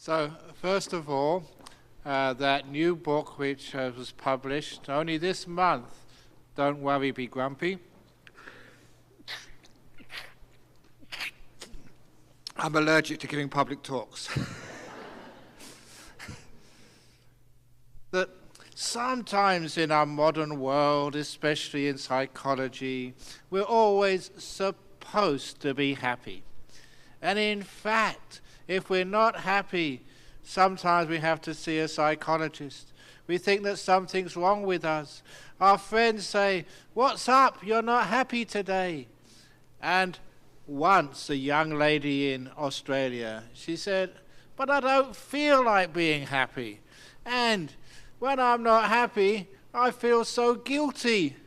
So, first of all, that new book which was published only this month, Don't Worry, Be Grumpy. I'm allergic to giving public talks. That sometimes in our modern world, especially in psychology, we're always supposed to be happy. And in fact, if we're not happy, sometimes we have to see a psychologist. We think that something's wrong with us. Our friends say, "What's up? You're not happy today." And once a young lady in Australia, she said, "But I don't feel like being happy. And when I'm not happy, I feel so guilty."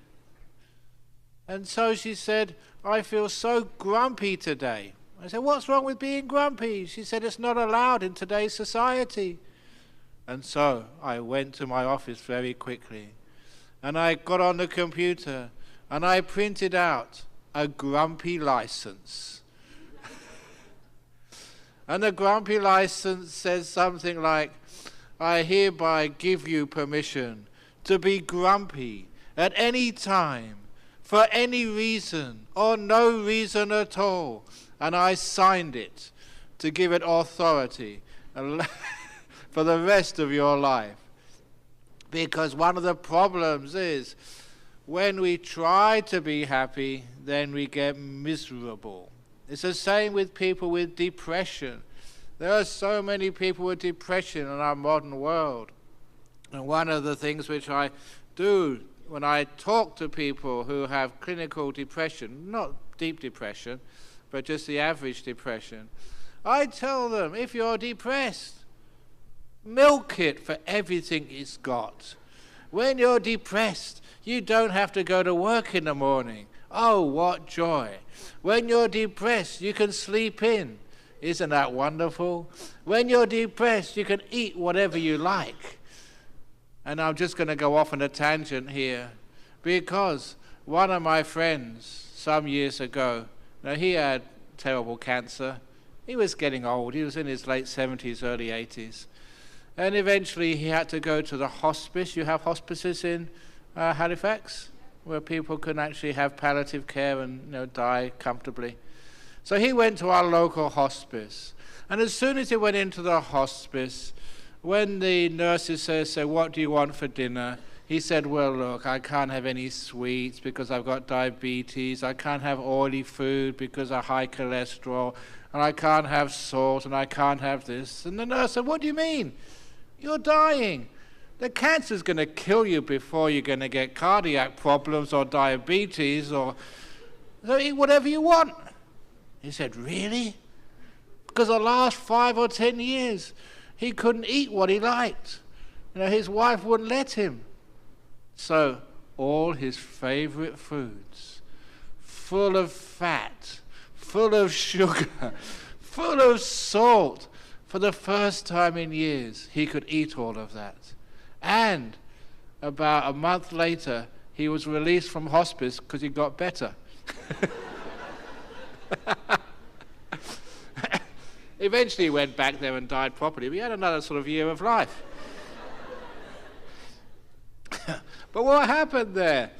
And so she said, "I feel so grumpy today." I said, "What's wrong with being grumpy?" She said, "It's not allowed in today's society." And so I went to my office very quickly, and I got on the computer, and I printed out a grumpy license. And the grumpy license says something like, "I hereby give you permission to be grumpy at any time, for any reason or no reason at all." And I signed it to give it authority for the rest of your life. Because one of the problems is when we try to be happy, then we get miserable. It's the same with people with depression. There are so many people with depression in our modern world. And one of the things which I do when I talk to people who have clinical depression, not deep depression, but just the average depression, I tell them, if you're depressed, milk it for everything it's got. When you're depressed, you don't have to go to work in the morning. Oh, what joy. When you're depressed, you can sleep in. Isn't that wonderful? When you're depressed, you can eat whatever you like. And I'm just going to go off on a tangent here, because one of my friends some years ago, now he had terrible cancer. He was getting old. He was in his late 70s, early 80s. And eventually he had to go to the hospice. You have hospices in Halifax, where people can actually have palliative care and die comfortably. So he went to our local hospice. And as soon as he went into the hospice, when the nurses said, "What do you want for dinner?" he said, "Well, look, I can't have any sweets because I've got diabetes. I can't have oily food because I have high cholesterol. And I can't have salt, and I can't have this." And the nurse said, "What do you mean? You're dying. The cancer's going to kill you before you're going to get cardiac problems or diabetes, so eat whatever you want." He said, "Really?" Because the last 5 or 10 years, he couldn't eat what he liked. His wife wouldn't let him. So all his favorite foods, full of fat, full of sugar, full of salt, for the first time in years, he could eat all of that. And about a month later, he was released from hospice because he got better. Eventually he went back there and died properly. We had another sort of year of life. But what happened there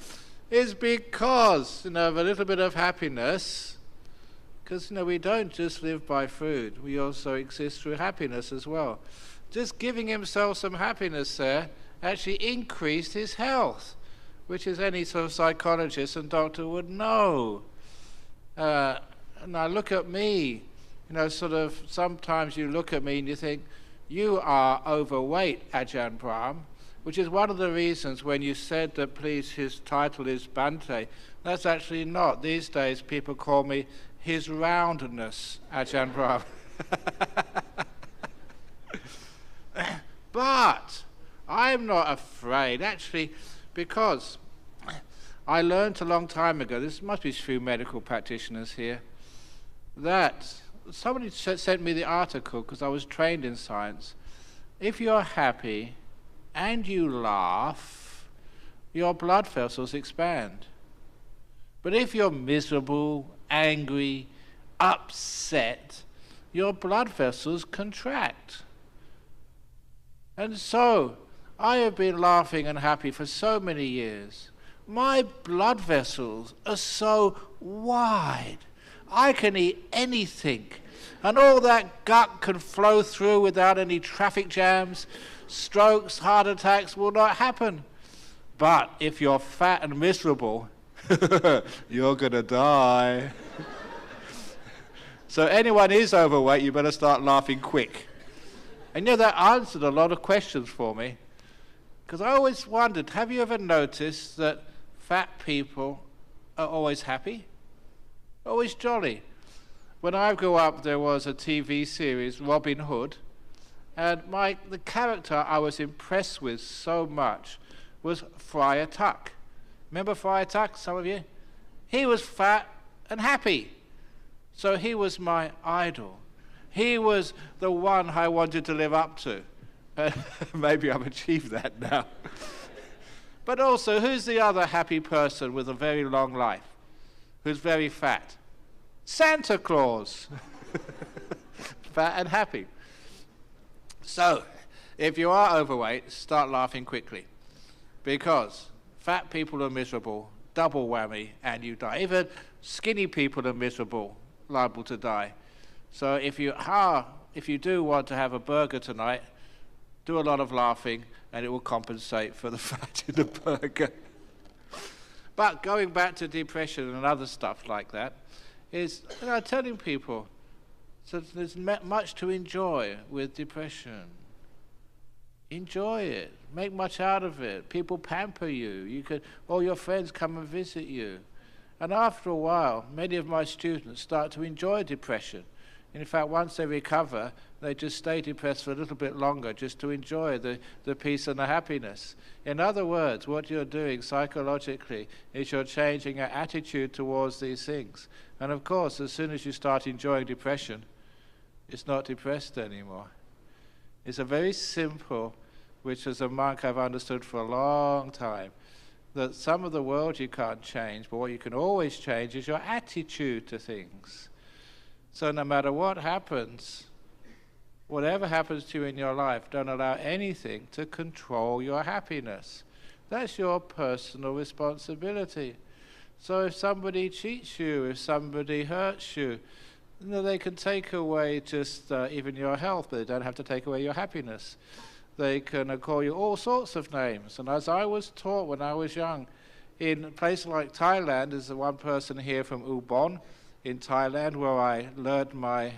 is because, of a little bit of happiness, because, we don't just live by food. We also exist through happiness as well. Just giving himself some happiness there actually increased his health, which is any sort of psychologist and doctor would know. Now look at me. Sometimes you look at me and you think, "You are overweight, Ajahn Brahm," which is one of the reasons when you said that, please, his title is Bhante. That's actually not. These days people call me His Roundness, Ajahn Brahm. But I'm not afraid, actually, because I learned a long time ago, this must be a few medical practitioners here, that somebody sent me the article because I was trained in science. If you're happy and you laugh, your blood vessels expand. But if you're miserable, angry, upset, your blood vessels contract. And so, I have been laughing and happy for so many years. My blood vessels are so wide. I can eat anything. And all that gut can flow through without any traffic jams. Strokes, heart attacks will not happen. But if you're fat and miserable, you're going to die. So anyone is overweight, you better start laughing quick. And that answered a lot of questions for me. Because I always wondered, have you ever noticed that fat people are always happy? Always jolly. When I grew up, there was a TV series, Robin Hood, and the character I was impressed with so much was Friar Tuck. Remember Friar Tuck, some of you? He was fat and happy. So he was my idol. He was the one I wanted to live up to. Maybe I've achieved that now. But also, who's the other happy person with a very long life? Who's very fat? Santa Claus. Fat and happy. So, if you are overweight, start laughing quickly. Because fat people are miserable, double whammy, and you die. Even skinny people are miserable, liable to die. So if you do want to have a burger tonight, do a lot of laughing, and it will compensate for the fat in the burger. But going back to depression and other stuff like that, is telling people so there's much to enjoy with depression. Enjoy it. Make much out of it. People pamper you. All your friends come and visit you. And after a while, many of my students start to enjoy depression. In fact, once they recover, they just stay depressed for a little bit longer just to enjoy the peace and the happiness. In other words, what you're doing psychologically is you're changing your attitude towards these things. And of course, as soon as you start enjoying depression, it's not depressed anymore. It's a very simple, which as a monk I've understood for a long time, that some of the world you can't change, but what you can always change is your attitude to things. So no matter what happens, whatever happens to you in your life, don't allow anything to control your happiness. That's your personal responsibility. So if somebody cheats you, if somebody hurts you, they can take away just even your health, but they don't have to take away your happiness. They can call you all sorts of names. And as I was taught when I was young, in a place like Thailand, there's the one person here from Ubon in Thailand where I learned my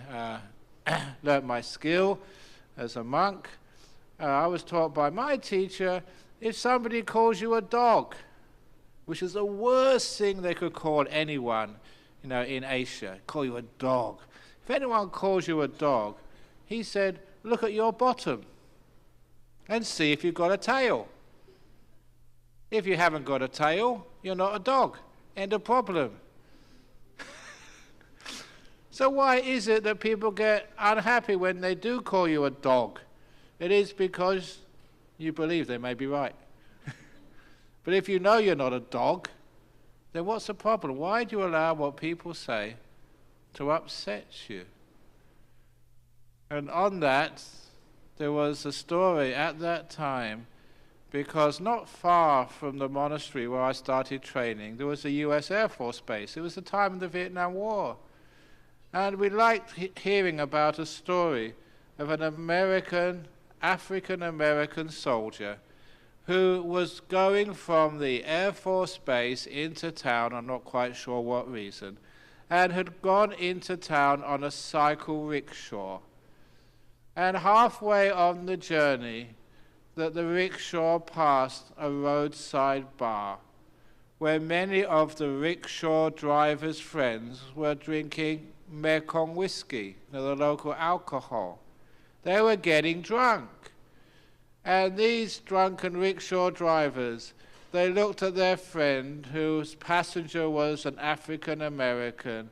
skill as a monk. I was taught by my teacher, if somebody calls you a dog, which is the worst thing they could call anyone, in Asia, call you a dog. If anyone calls you a dog, he said, look at your bottom and see if you've got a tail. If you haven't got a tail, you're not a dog. End of problem. So why is it that people get unhappy when they do call you a dog? It is because you believe they may be right. But if you know you're not a dog, then what's the problem? Why do you allow what people say to upset you? And on that, there was a story at that time, because not far from the monastery where I started training, there was a US Air Force base. It was the time of the Vietnam War. And we liked hearing about a story of an African-American soldier who was going from the Air Force base into town, I'm not quite sure what reason, and had gone into town on a cycle rickshaw. And halfway on the journey, that the rickshaw passed a roadside bar where many of the rickshaw driver's friends were drinking Mekong whiskey, the local alcohol. They were getting drunk. And these drunken rickshaw drivers, they looked at their friend whose passenger was an African American,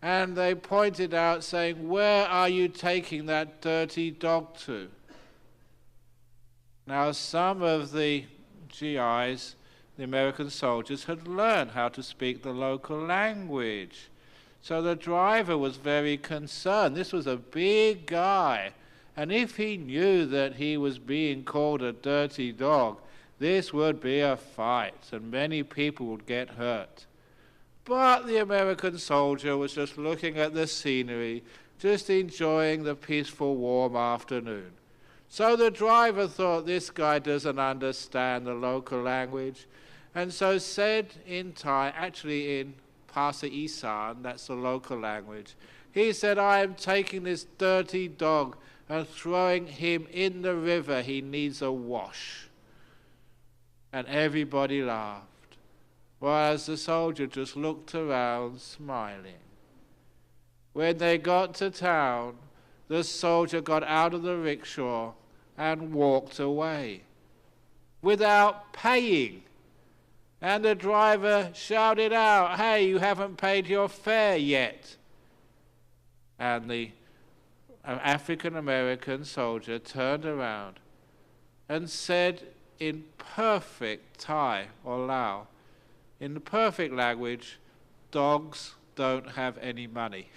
and they pointed out saying, where are you taking that dirty dog to? Now some of the GIs, the American soldiers, had learned how to speak the local language. So the driver was very concerned. This was a big guy, And if he knew that he was being called a dirty dog, this would be a fight, and many people would get hurt. But the American soldier was just looking at the scenery, just enjoying the peaceful, warm afternoon. So the driver thought, this guy doesn't understand the local language, and so said in Thai, actually in Pasa Isan, that's the local language, he said, I am taking this dirty dog and throwing him in the river. He needs a wash. And everybody laughed, whereas the soldier just looked around smiling. When they got to town, the soldier got out of the rickshaw and walked away without paying. And the driver shouted out, hey, you haven't paid your fare yet. And the African-American soldier turned around and said in perfect Thai or Lao, in the perfect language, dogs don't have any money.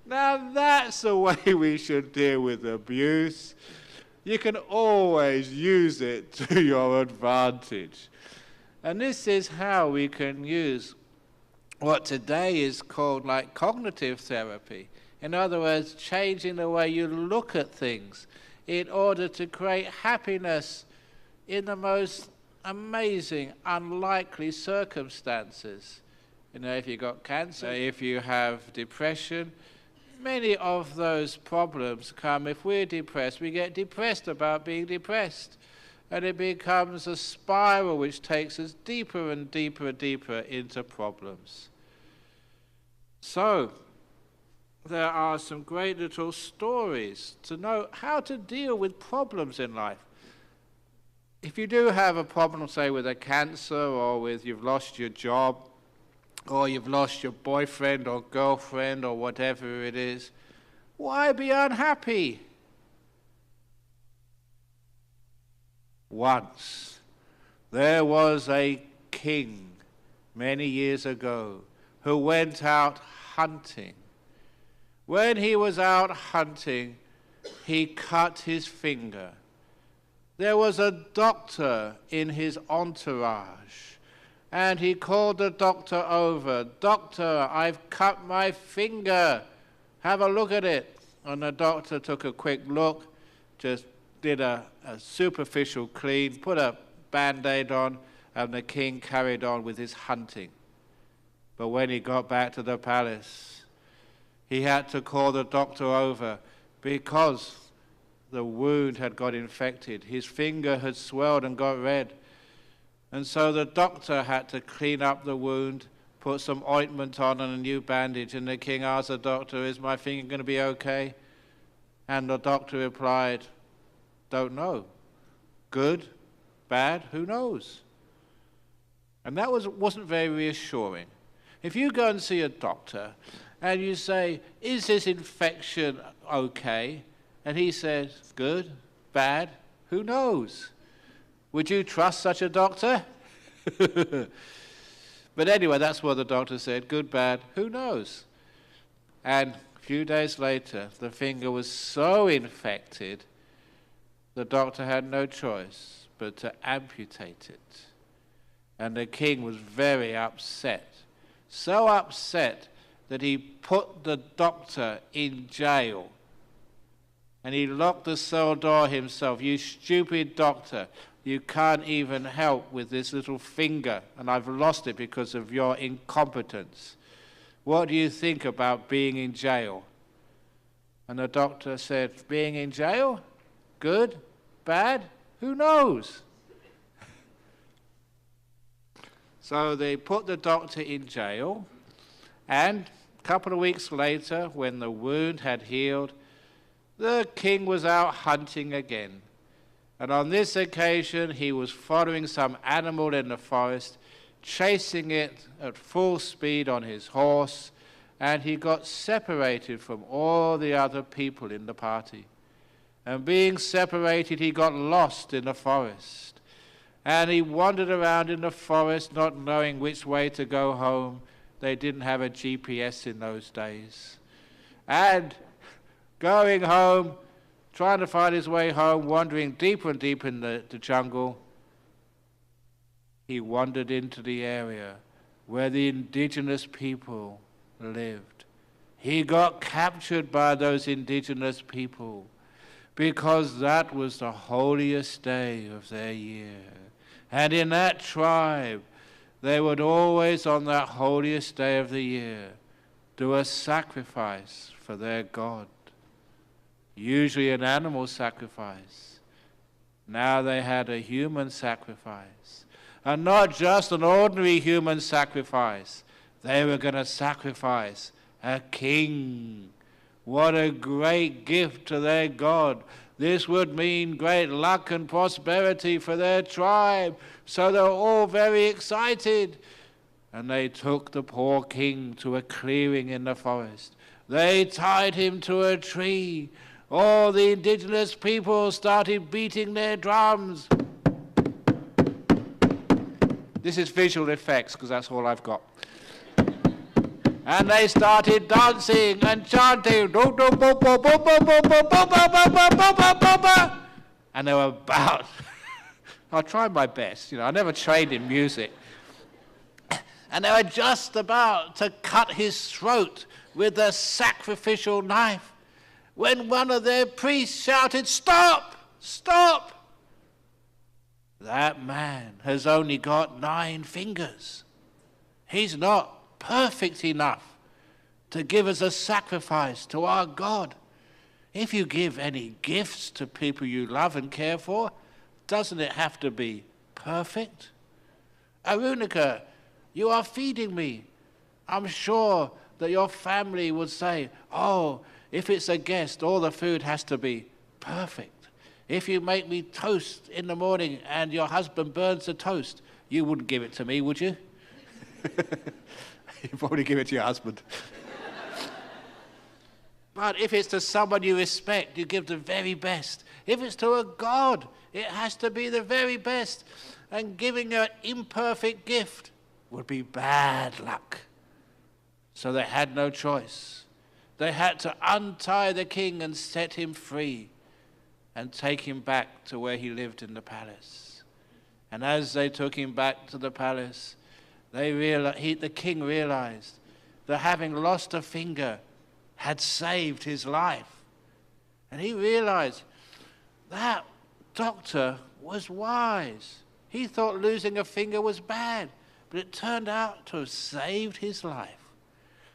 Now that's the way we should deal with abuse. You can always use it to your advantage. And this is how we can use what today is called like cognitive therapy. In other words, changing the way you look at things in order to create happiness in the most amazing, unlikely circumstances. You know, if you've got cancer, if you have depression, many of those problems come if we're depressed. We get depressed about being depressed. And it becomes a spiral which takes us deeper and deeper and deeper into problems. So, there are some great little stories to know how to deal with problems in life. If you do have a problem, say with a cancer, or with you've lost your job, or you've lost your boyfriend or girlfriend or whatever it is, why be unhappy? Once there was a king many years ago who went out hunting. When he was out hunting, he cut his finger. There was a doctor in his entourage, and he called the doctor over. Doctor, I've cut my finger. Have a look at it. And the doctor took a quick look, just did a superficial clean, put a Band-Aid on, and the king carried on with his hunting. But when he got back to the palace, he had to call the doctor over because the wound had got infected. His finger had swelled and got red. And so the doctor had to clean up the wound, put some ointment on and a new bandage. And the king asked the doctor, is my finger going to be okay? And the doctor replied, don't know. Good, bad, who knows? And that wasn't very reassuring. If you go and see a doctor and you say, is this infection okay? And he says, good, bad, who knows? Would you trust such a doctor? But anyway, that's what the doctor said, good, bad, who knows? And a few days later, the finger was so infected, the doctor had no choice but to amputate it. And the king was very upset. So upset that he put the doctor in jail. And he locked the cell door himself. You stupid doctor, you can't even help with this little finger, and I've lost it because of your incompetence. What do you think about being in jail? And the doctor said, being in jail? Good? Bad? Who knows? So they put the doctor in jail, and a couple of weeks later, when the wound had healed, the king was out hunting again. And on this occasion, he was following some animal in the forest, chasing it at full speed on his horse, and he got separated from all the other people in the party. And being separated, he got lost in the forest. And he wandered around in the forest, not knowing which way to go home. They didn't have a GPS in those days. And going home, trying to find his way home, wandering deeper and deeper in the jungle, he wandered into the area where the indigenous people lived. He got captured by those indigenous people because that was the holiest day of their year. And in that tribe, they would always, on that holiest day of the year, do a sacrifice for their God. Usually an animal sacrifice. Now they had a human sacrifice. And not just an ordinary human sacrifice. They were going to sacrifice a king. What a great gift to their God. This would mean great luck and prosperity for their tribe. So they were all very excited. And they took the poor king to a clearing in the forest. They tied him to a tree. All the indigenous people started beating their drums. This is visual effects because that's all I've got. And they started dancing and chanting. And they were about, I tried my best, I never trained in music. And they were just about to cut his throat with a sacrificial knife when one of their priests shouted, "Stop! Stop! That man has only got 9 fingers. He's not perfect enough to give us a sacrifice to our God. If you give any gifts to people you love and care for, doesn't it have to be perfect? Arunika, you are feeding me. I'm sure that your family would say, oh, if it's a guest, all the food has to be perfect. If you make me toast in the morning and your husband burns the toast, you wouldn't give it to me, would you?" You'd probably give it to your husband. But if it's to someone you respect, you give the very best. If it's to a God, it has to be the very best. And giving an imperfect gift would be bad luck. So they had no choice. They had to untie the king and set him free and take him back to where he lived in the palace. And as they took him back to the palace, the king realized that having lost a finger had saved his life. And he realized that doctor was wise. He thought losing a finger was bad, but it turned out to have saved his life.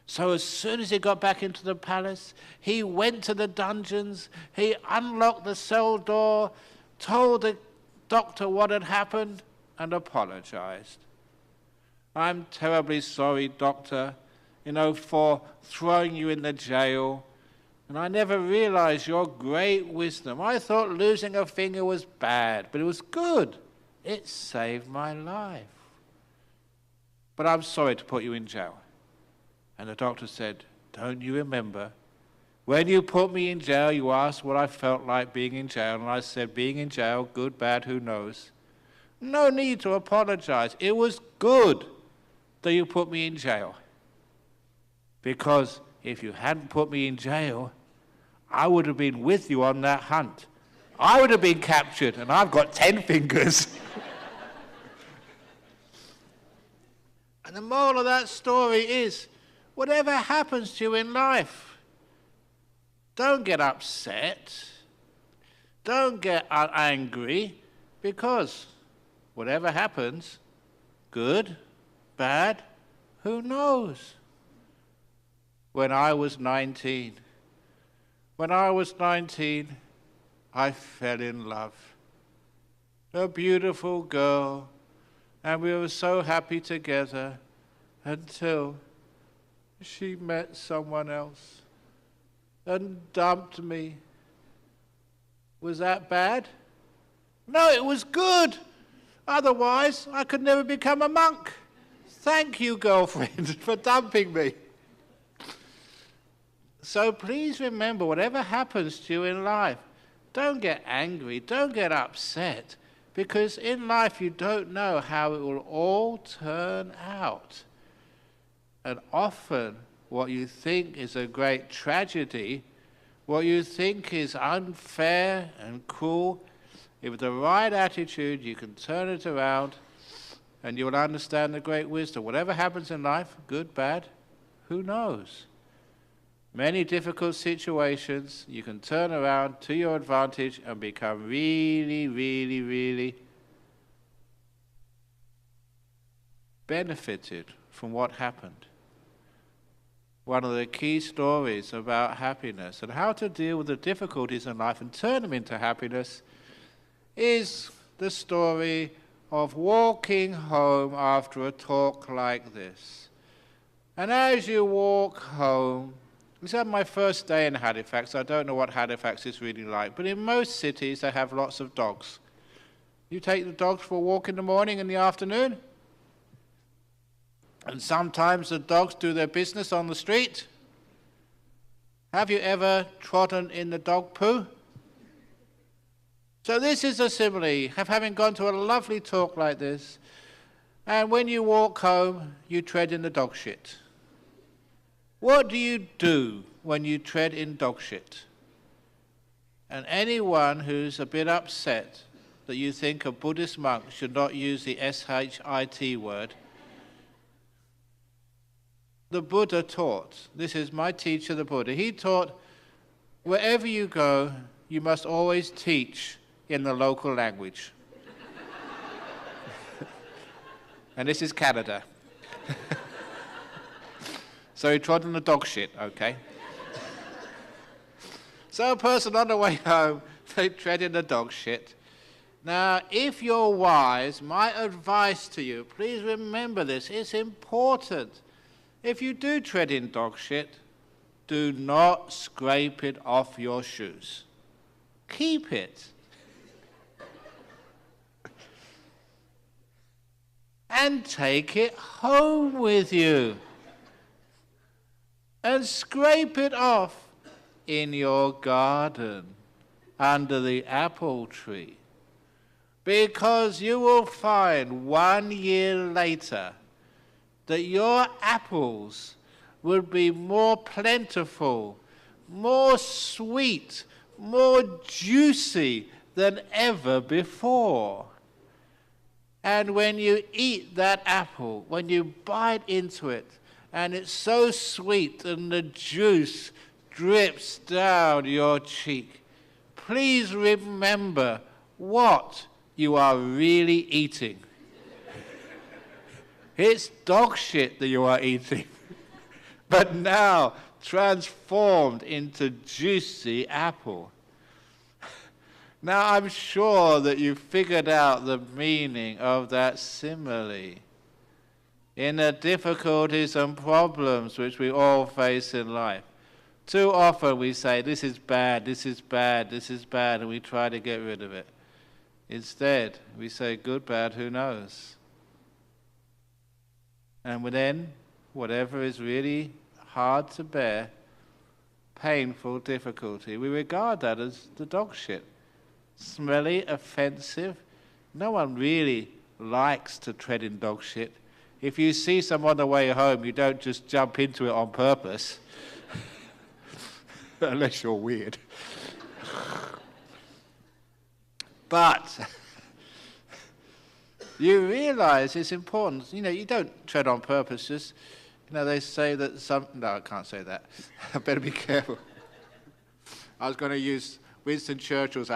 So as soon as he got back into the palace, he went to the dungeons, he unlocked the cell door, told the doctor what had happened, and apologized. "I'm terribly sorry, doctor, for throwing you in the jail. And I never realized your great wisdom. I thought losing a finger was bad, but it was good. It saved my life. But I'm sorry to put you in jail." And the doctor said, "Don't you remember? When you put me in jail, you asked what I felt like being in jail. And I said, being in jail, good, bad, who knows? No need to apologize. It was good that you put me in jail. Because if you hadn't put me in jail, I would have been with you on that hunt. I would have been captured, and I've got 10 fingers. And the moral of that story is, whatever happens to you in life, don't get upset. Don't get angry, because whatever happens, good, bad, who knows? When I was 19, I fell in love. A beautiful girl, and we were so happy together until she met someone else and dumped me. Was that bad? No, it was good. Otherwise, I could never become a monk. Thank you, girlfriend, for dumping me. So please remember, whatever happens to you in life, don't get angry, don't get upset, because in life you don't know how it will all turn out. And often what you think is a great tragedy, what you think is unfair and cruel, with the right attitude, you can turn it around and you will understand the great wisdom. Whatever happens in life, good, bad, who knows? Many difficult situations, you can turn around to your advantage and become really, really, really benefited from what happened. One of the key stories about happiness and how to deal with the difficulties in life and turn them into happiness is the story of walking home after a talk like this. And as you walk home, this is my first day in Halifax. I don't know what Halifax is really like, but in most cities they have lots of dogs. You take the dogs for a walk in the morning and the afternoon, and sometimes the dogs do their business on the street. Have you ever trodden in the dog poo? So this is a simile of having gone to a lovely talk like this, and when you walk home, you tread in the dog shit. What do you do when you tread in dog shit? And anyone who's a bit upset that you think a Buddhist monk should not use the S-H-I-T word, the Buddha taught, this is my teacher, the Buddha, he taught, wherever you go, you must always teach in the local language. And this is Canada. So he trod in the dog shit, okay? So a person on the way home, they tread in the dog shit. Now, if you're wise, my advice to you, please remember this, it's important. If you do tread in dog shit, do not scrape it off your shoes. Keep it. And take it home with you. And scrape it off in your garden under the apple tree. Because you will find 1 year later that your apples will be more plentiful, more sweet, more juicy than ever before. And when you eat that apple, when you bite into it, and it's so sweet and the juice drips down your cheek, please remember what you are really eating. It's dog shit that you are eating, but now transformed into juicy apple. Now I'm sure that you figured out the meaning of that simile. In the difficulties and problems which we all face in life, too often we say, this is bad, this is bad, this is bad, and we try to get rid of it. Instead, we say, good, bad, who knows? And then, whatever is really hard to bear, painful difficulty, we regard that as the dog shit. Smelly, offensive. No one really likes to tread in dog shit. If you see someone on the way home, you don't just jump into it on purpose. Unless you're weird. But you realize it's important. You know, you don't tread on purpose. Just, you know, they say that some... No, I can't say that. I better be careful. I was going to use Winston Churchill's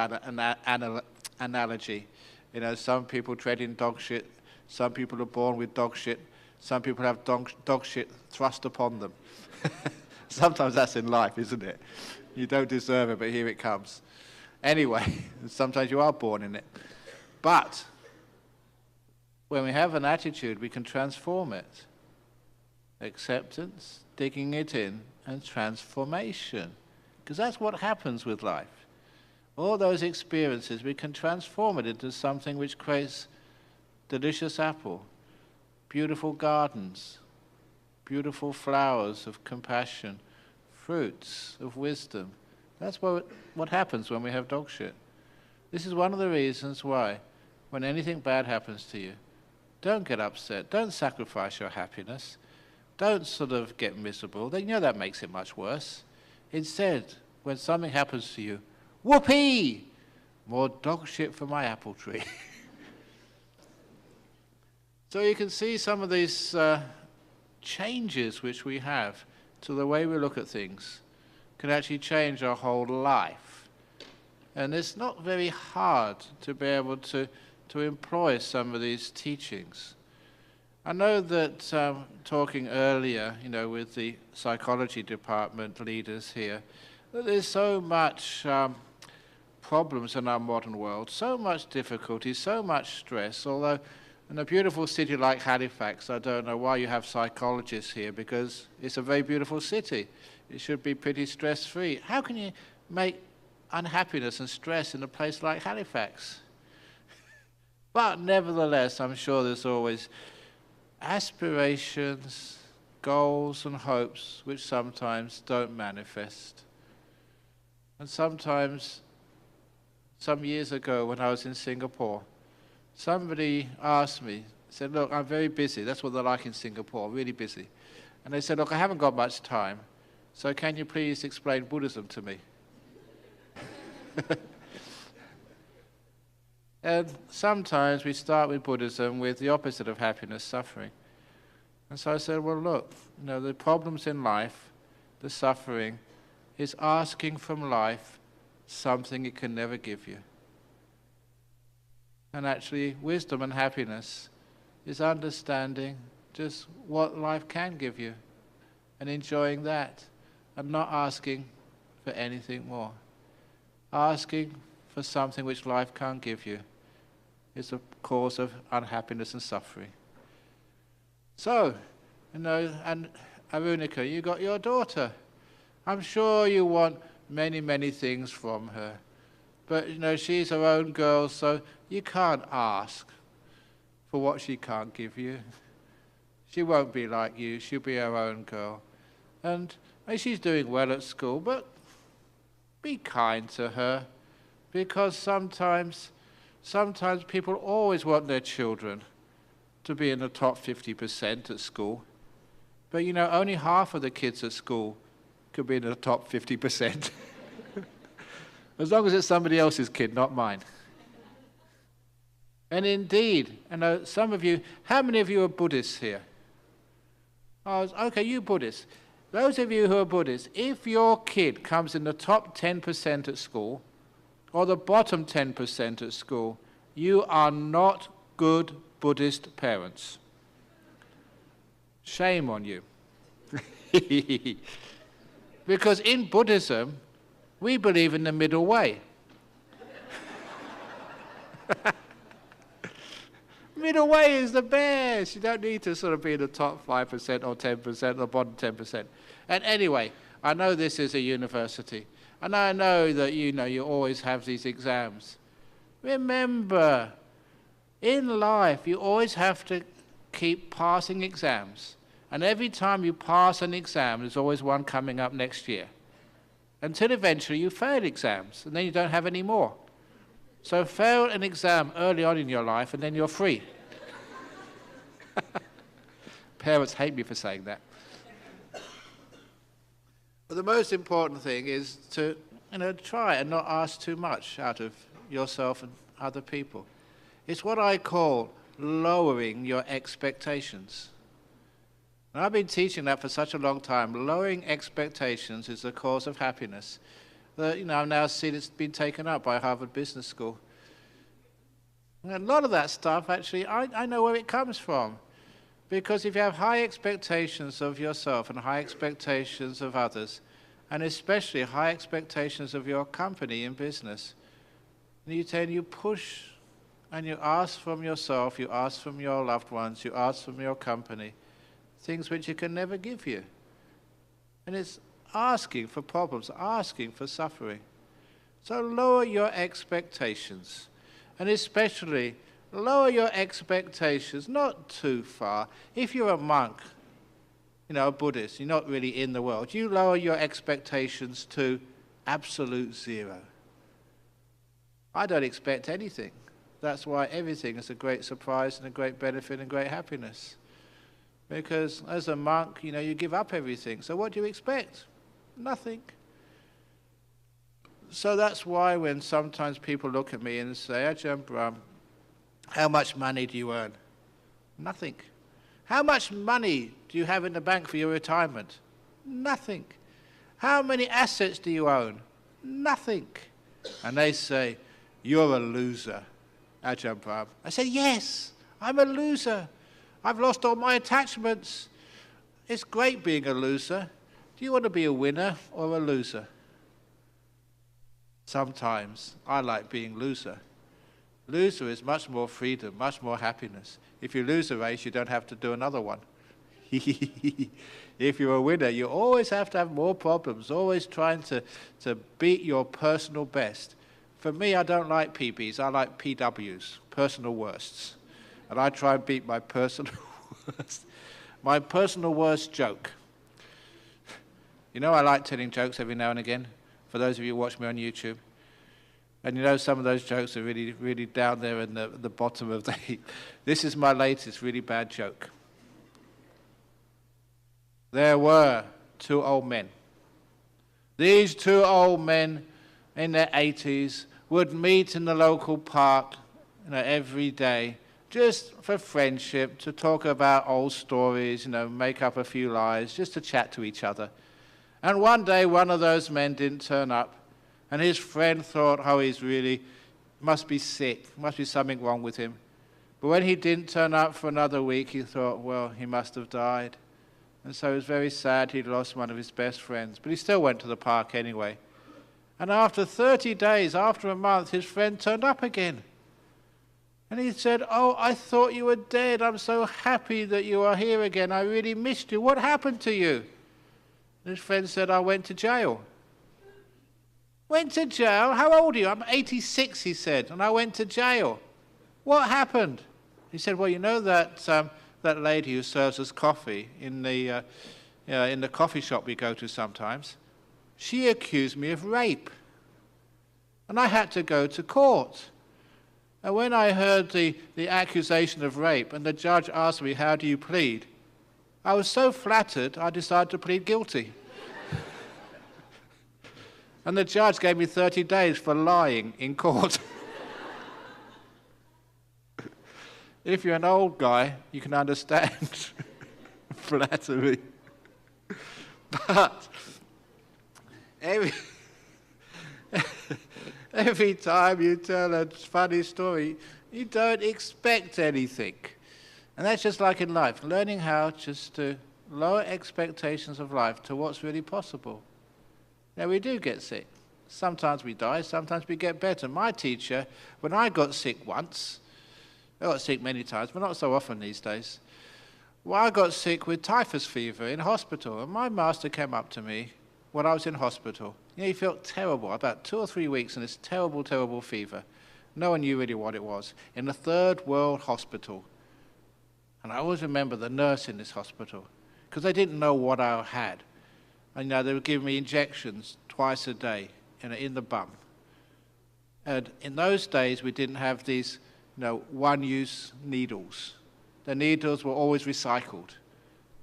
analogy. You know, some people tread in dog shit. Some people are born with dog shit. Some people have dog shit thrust upon them. Sometimes that's in life, isn't it? You don't deserve it, but here it comes. Anyway, sometimes you are born in it. But when we have an attitude, we can transform it. Acceptance, digging it in, and transformation. Because that's what happens with life. All those experiences, we can transform it into something which creates delicious apple, beautiful gardens, beautiful flowers of compassion, fruits of wisdom. That's what happens when we have dog shit. This is one of the reasons why, when anything bad happens to you, don't get upset. Don't sacrifice your happiness. Don't sort of get miserable. Then you know that makes it much worse. Instead, when something happens to you, whoopee! More dog shit for my apple tree. So you can see some of these changes which we have to the way we look at things can actually change our whole life. And it's not very hard to be able to employ some of these teachings. I know that talking earlier, with the psychology department leaders here, that there's so much problems in our modern world, so much difficulty, so much stress, although in a beautiful city like Halifax, I don't know why you have psychologists here, because it's a very beautiful city. It should be pretty stress-free. How can you make unhappiness and stress in a place like Halifax? But nevertheless, I'm sure there's always aspirations, goals and hopes which sometimes don't manifest. And sometimes, some years ago when I was in Singapore, somebody asked me, said, look, I'm very busy. That's what they're like in Singapore, really busy. And they said, look, I haven't got much time, so can you please explain Buddhism to me? And sometimes we start with Buddhism with the opposite of happiness, suffering. And so I said, well, look, the problems in life, the suffering, is asking from life something it can never give you. And actually, wisdom and happiness is understanding just what life can give you and enjoying that and not asking for anything more. Asking for something which life can't give you is a cause of unhappiness and suffering. So, and Arunika, you got your daughter. I'm sure you want many, many things from her. But, she's her own girl, so you can't ask for what she can't give you. She won't be like you. She'll be her own girl. And she's doing well at school, but be kind to her, because sometimes people always want their children to be in the top 50% at school. But, only half of the kids at school could be in the top 50%. As long as it's somebody else's kid, not mine. And indeed, some of you, how many of you are Buddhists here? Oh, okay, you Buddhists. Those of you who are Buddhists, if your kid comes in the top 10% at school, or the bottom 10% at school, you are not good Buddhist parents. Shame on you. Because in Buddhism, we believe in the middle way. Middle way is the best. You don't need to sort of be in the top 5% or 10% or the bottom 10%. And anyway, I know this is a university. And I know that you always have these exams. Remember, in life, you always have to keep passing exams. And every time you pass an exam, there's always one coming up next year. Until eventually you fail exams, and then you don't have any more. So fail an exam early on in your life, and then you're free. Parents hate me for saying that. But the most important thing is to try and not ask too much out of yourself and other people. It's what I call lowering your expectations. And I've been teaching that for such a long time. Lowering expectations is the cause of happiness. I've now seen it's been taken up by Harvard Business School. And a lot of that stuff, actually, I know where it comes from. Because if you have high expectations of yourself and high expectations of others, and especially high expectations of your company in business, you push and you ask from yourself, you ask from your loved ones, you ask from your company, things which it can never give you. And it's asking for problems, asking for suffering. So lower your expectations. And especially, lower your expectations, not too far. If you're a monk, a Buddhist, you're not really in the world, you lower your expectations to absolute zero. I don't expect anything. That's why everything is a great surprise and a great benefit and great happiness. Because as a monk, you give up everything. So what do you expect? Nothing. So that's why when sometimes people look at me and say, Ajahn Brahm, how much money do you earn? Nothing. How much money do you have in the bank for your retirement? Nothing. How many assets do you own? Nothing. And they say, you're a loser, Ajahn Brahm. I say, yes, I'm a loser. I've lost all my attachments. It's great being a loser. Do you want to be a winner or a loser? Sometimes I like being loser. Loser is much more freedom, much more happiness. If you lose a race, you don't have to do another one. If you're a winner, you always have to have more problems, always trying to beat your personal best. For me, I don't like PBs, I like PWs, personal worsts. And I try and beat my personal worst. My personal worst joke. I like telling jokes every now and again, for those of you who watch me on YouTube. And some of those jokes are really, really down there in the bottom of the heap. This is my latest really bad joke. There were two old men. These two old men in their 80s would meet in the local park every day, just for friendship, to talk about old stories, make up a few lies, just to chat to each other. And one day, one of those men didn't turn up, and his friend thought, must be sick, must be something wrong with him. But when he didn't turn up for another week, he thought, well, he must have died. And so he was very sad he'd lost one of his best friends. But he still went to the park anyway. And after 30 days, after a month, his friend turned up again. And he said, oh, I thought you were dead. I'm so happy that you are here again. I really missed you. What happened to you? And his friend said, I went to jail. Went to jail? How old are you? I'm 86, he said, and I went to jail. What happened? He said, well, that lady who serves us coffee in the coffee shop we go to sometimes, she accused me of rape. And I had to go to court. And when I heard the accusation of rape and the judge asked me, how do you plead? I was so flattered, I decided to plead guilty. And the judge gave me 30 days for lying in court. If you're an old guy, you can understand flattery. But every time you tell a funny story, you don't expect anything. And that's just like in life, learning how just to lower expectations of life to what's really possible. Now, we do get sick. Sometimes we die, sometimes we get better. My teacher, when I got sick once, I got sick many times, but not so often these days. Well, I got sick with typhus fever in hospital, and my master came up to me when I was in hospital. He felt terrible, about 2 or 3 weeks in this terrible, terrible fever. No one knew really what it was. In a third world hospital. And I always remember the nurse in this hospital, because they didn't know what I had. And they would give me injections twice a day in the bum. And in those days, we didn't have these one-use needles. The needles were always recycled.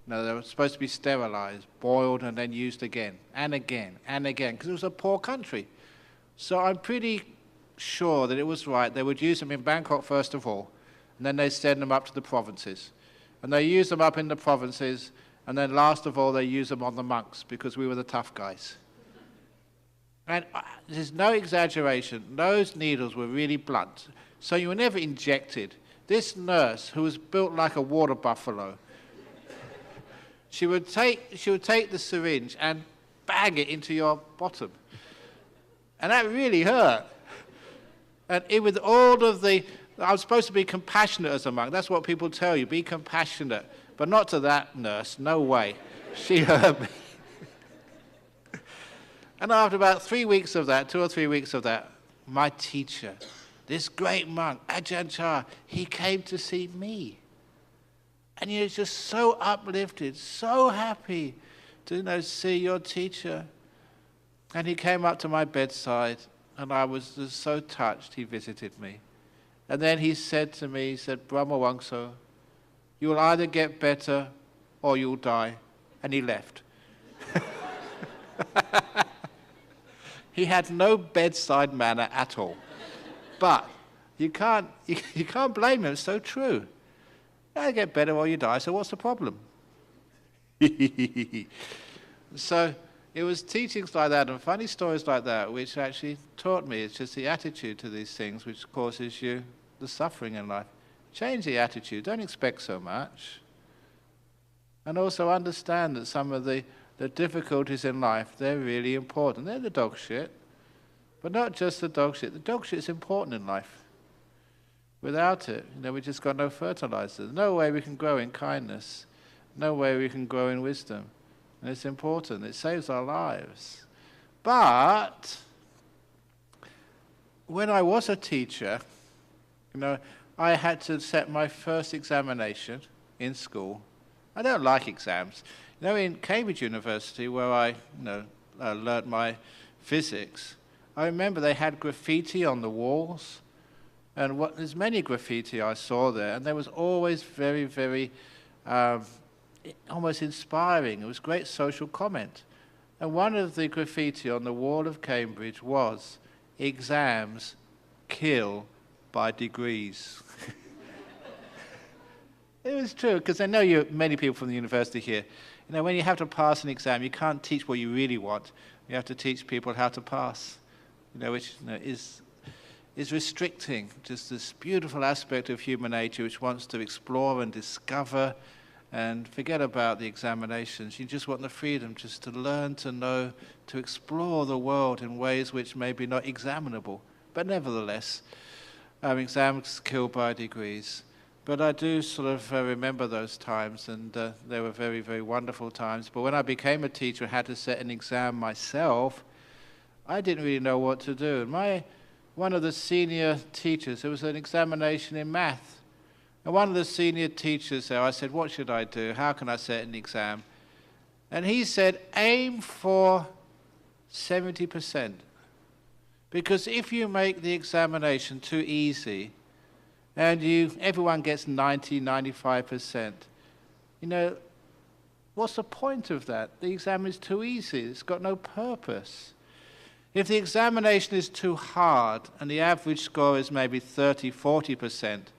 They were supposed to be sterilized, boiled, and then used again, and again, and again, because it was a poor country. So I'm pretty sure that it was right. They would use them in Bangkok first of all, and then they'd send them up to the provinces. And they use them up in the provinces, and then last of all, they use them on the monks, because we were the tough guys. And there's no exaggeration. Those needles were really blunt. So you were never injected. This nurse, who was built like a water buffalo, she would take the syringe and bang it into your bottom. And that really hurt. And with all of I was supposed to be compassionate as a monk. That's what people tell you, be compassionate. But not to that nurse, no way. She hurt me. And after about 3 weeks of that, 2 or 3 weeks of that, my teacher, this great monk, Ajahn Chah, he came to see me. And he was just so uplifted, so happy to see your teacher. And he came up to my bedside, and I was just so touched he visited me. And then he said to me, Brahma Wangso, you will either get better or you'll die. And he left. He had no bedside manner at all. But you can't blame him. It's so true. I'll get better or you die, so what's the problem? So it was teachings like that and funny stories like that which actually taught me it's just the attitude to these things which causes you the suffering in life. Change the attitude. Don't expect so much. And also understand that some of the difficulties in life, they're really important. They're the dog shit. But not just the dog shit. The dog shit is important in life. Without it, we just got no fertilizer. There's no way we can grow in kindness. No way we can grow in wisdom. And it's important. It saves our lives. But when I was a teacher, I had to set my first examination in school. I don't like exams. In Cambridge University, where I learnt my physics, I remember they had graffiti on the walls. And there's many graffiti I saw there, and there was always very, very almost inspiring. It was great social comment. And one of the graffiti on the wall of Cambridge was, "Exams kill by degrees." It was true, because I know many people from the university here. When you have to pass an exam, you can't teach what you really want. You have to teach people how to pass, which is restricting just this beautiful aspect of human nature which wants to explore and discover and forget about the examinations. You just want the freedom just to learn, to know, to explore the world in ways which may be not examinable. But nevertheless, exams kill by degrees. But I do sort of remember those times, and they were very, very wonderful times. But when I became a teacher and had to set an exam myself, I didn't really know what to do. And one of the senior teachers, there was an examination in math. And one of the senior teachers there, I said, "What should I do? How can I set an exam?" And he said, "Aim for 70%. Because if you make the examination too easy, and everyone gets 90, 95%, what's the point of that? The exam is too easy. It's got no purpose. If the examination is too hard and the average score is maybe 30, 40%,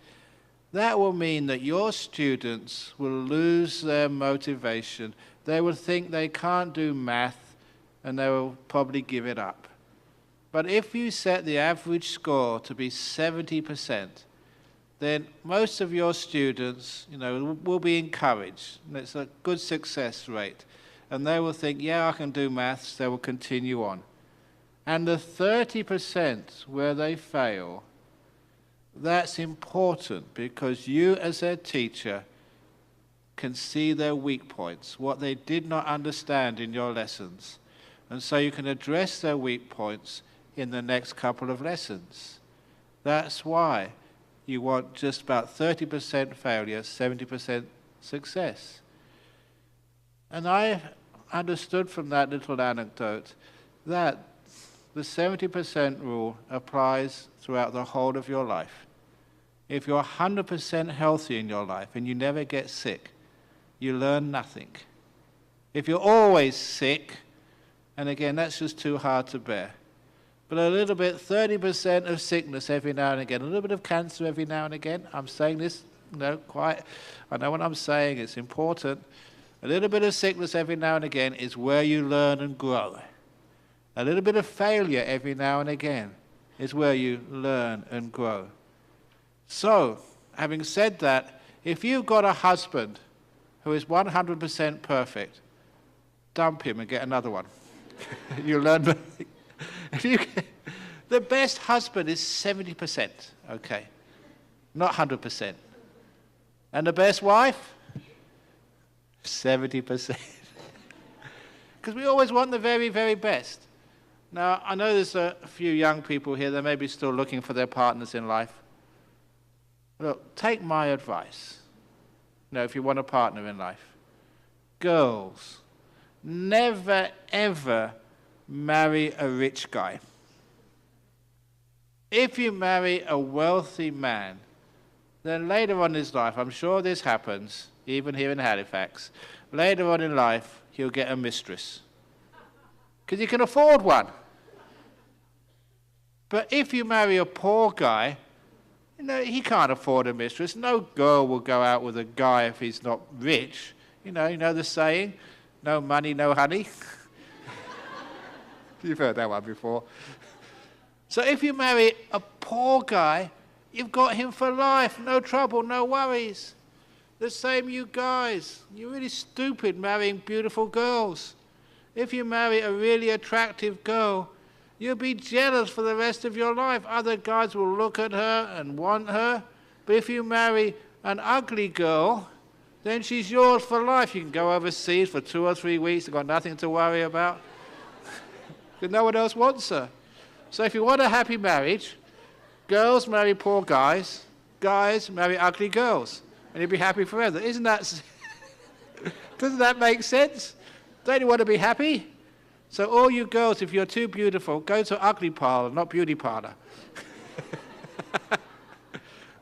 that will mean that your students will lose their motivation. They will think they can't do math and they will probably give it up. But if you set the average score to be 70%, then most of your students, will be encouraged. And it's a good success rate. And they will think, yeah, I can do maths. They will continue on. And the 30% where they fail, that's important because you as their teacher can see their weak points, what they did not understand in your lessons. And so you can address their weak points in the next couple of lessons. That's why you want just about 30% failure, 70% success. And I understood from that little anecdote that the 70% rule applies throughout the whole of your life. If you're 100% healthy in your life and you never get sick, you learn nothing. If you're always sick, and again, that's just too hard to bear, but a little bit, 30% of sickness every now and again, a little bit of cancer every now and again. I'm saying this, I know what I'm saying, it's important. A little bit of sickness every now and again is where you learn and grow. A little bit of failure every now and again is where you learn and grow. So, having said that, if you've got a husband who is 100% perfect, dump him and get another one. You learn nothing. The best husband is 70%, okay, not 100%. And the best wife? 70%. Because we always want the very, very best. Now, I know there's a few young people here that may be still looking for their partners in life. Look, take my advice. If you want a partner in life. Girls, never, ever marry a rich guy. If you marry a wealthy man, then later on in his life, I'm sure this happens, even here in Halifax. Later on in life, he'll get a mistress. Because he can afford one. But if you marry a poor guy, he can't afford a mistress. No girl will go out with a guy if he's not rich. You know the saying, no money, no honey. You've heard that one before. So if you marry a poor guy, you've got him for life. No trouble, no worries. The same you guys. You're really stupid marrying beautiful girls. If you marry a really attractive girl, you'll be jealous for the rest of your life. Other guys will look at her and want her. But if you marry an ugly girl, then she's yours for life. You can go overseas for 2 or 3 weeks. You've got nothing to worry about. Because no one else wants her. So if you want a happy marriage, girls marry poor guys, guys marry ugly girls, and you'll be happy forever. Doesn't that make sense? Don't you want to be happy? So all you girls, if you're too beautiful, go to ugly parlor, not beauty parlor.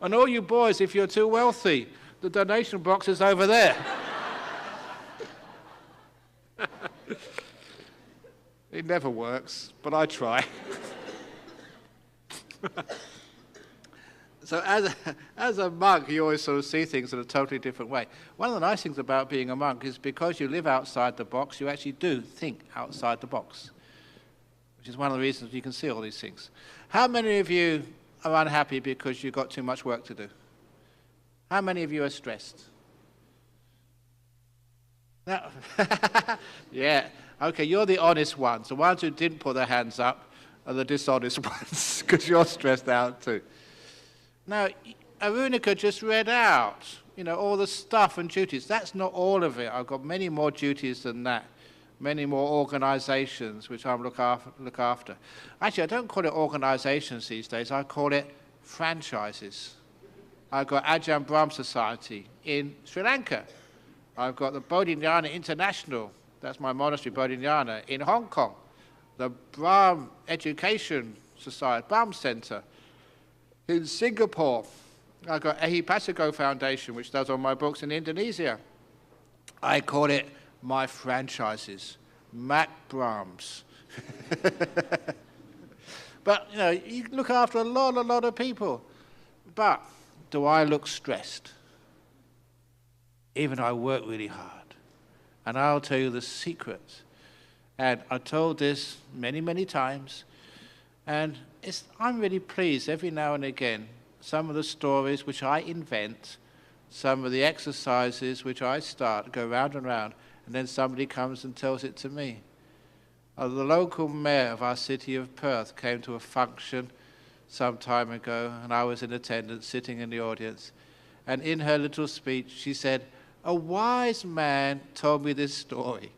And all you boys, if you're too wealthy, the donation box is over there. It never works, but I try. So as a monk, you always sort of see things in a totally different way. One of the nice things about being a monk is because you live outside the box, you actually do think outside the box, which is one of the reasons you can see all these things. How many of you are unhappy because you've got too much work to do? How many of you are stressed? No. Yeah. Okay, you're the honest ones. The ones who didn't put their hands up are the dishonest ones, because you're stressed out too. Now, Arunika just read out, all the stuff and duties. That's not all of it. I've got many more duties than that, many more organizations which I look after. Actually, I don't call it organizations these days. I call it franchises. I've got Ajahn Brahm Society in Sri Lanka. I've got the Bodhinyana International, that's my monastery, Bodhinyana, in Hong Kong. The Brahm Education Society, Brahm Center, in Singapore. I've got Ehipassago Foundation, which does all my books in Indonesia. I call it my franchises, Mac Brahms. But, you look after a lot of people. But do I look stressed? Even though I work really hard. And I'll tell you the secret. And I told this many, many times. And I'm really pleased every now and again, some of the stories which I invent, some of the exercises which I start, go round and round, and then somebody comes and tells it to me. The local mayor of our city of Perth came to a function some time ago, and I was in attendance, sitting in the audience. And in her little speech, she said, "A wise man told me this story."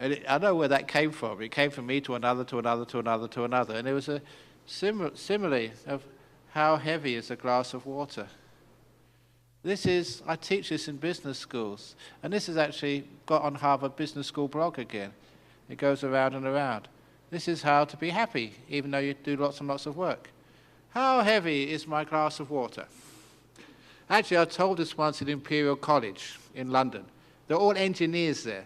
And I know where that came from. It came from me to another, to another, to another, to another. And it was a simile of how heavy is a glass of water. I teach this in business schools. And this has actually got on Harvard Business School blog again. It goes around and around. This is how to be happy, even though you do lots and lots of work. How heavy is my glass of water? Actually, I told this once at Imperial College in London. They're all engineers there.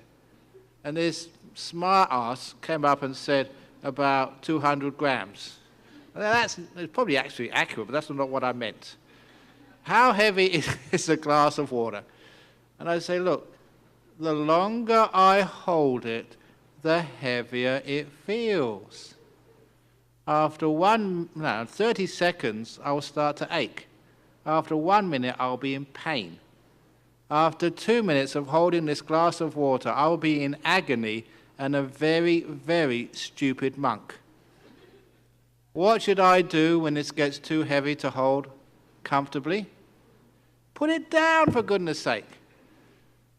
And this smart ass came up and said about 200 grams. It's probably actually accurate, but that's not what I meant. How heavy is a glass of water? And I say, look, the longer I hold it, the heavier it feels. After 30 seconds, I will start to ache. After 1 minute, I'll be in pain. After 2 minutes of holding this glass of water, I will be in agony and a very, very stupid monk. What should I do when this gets too heavy to hold comfortably? Put it down, for goodness sake.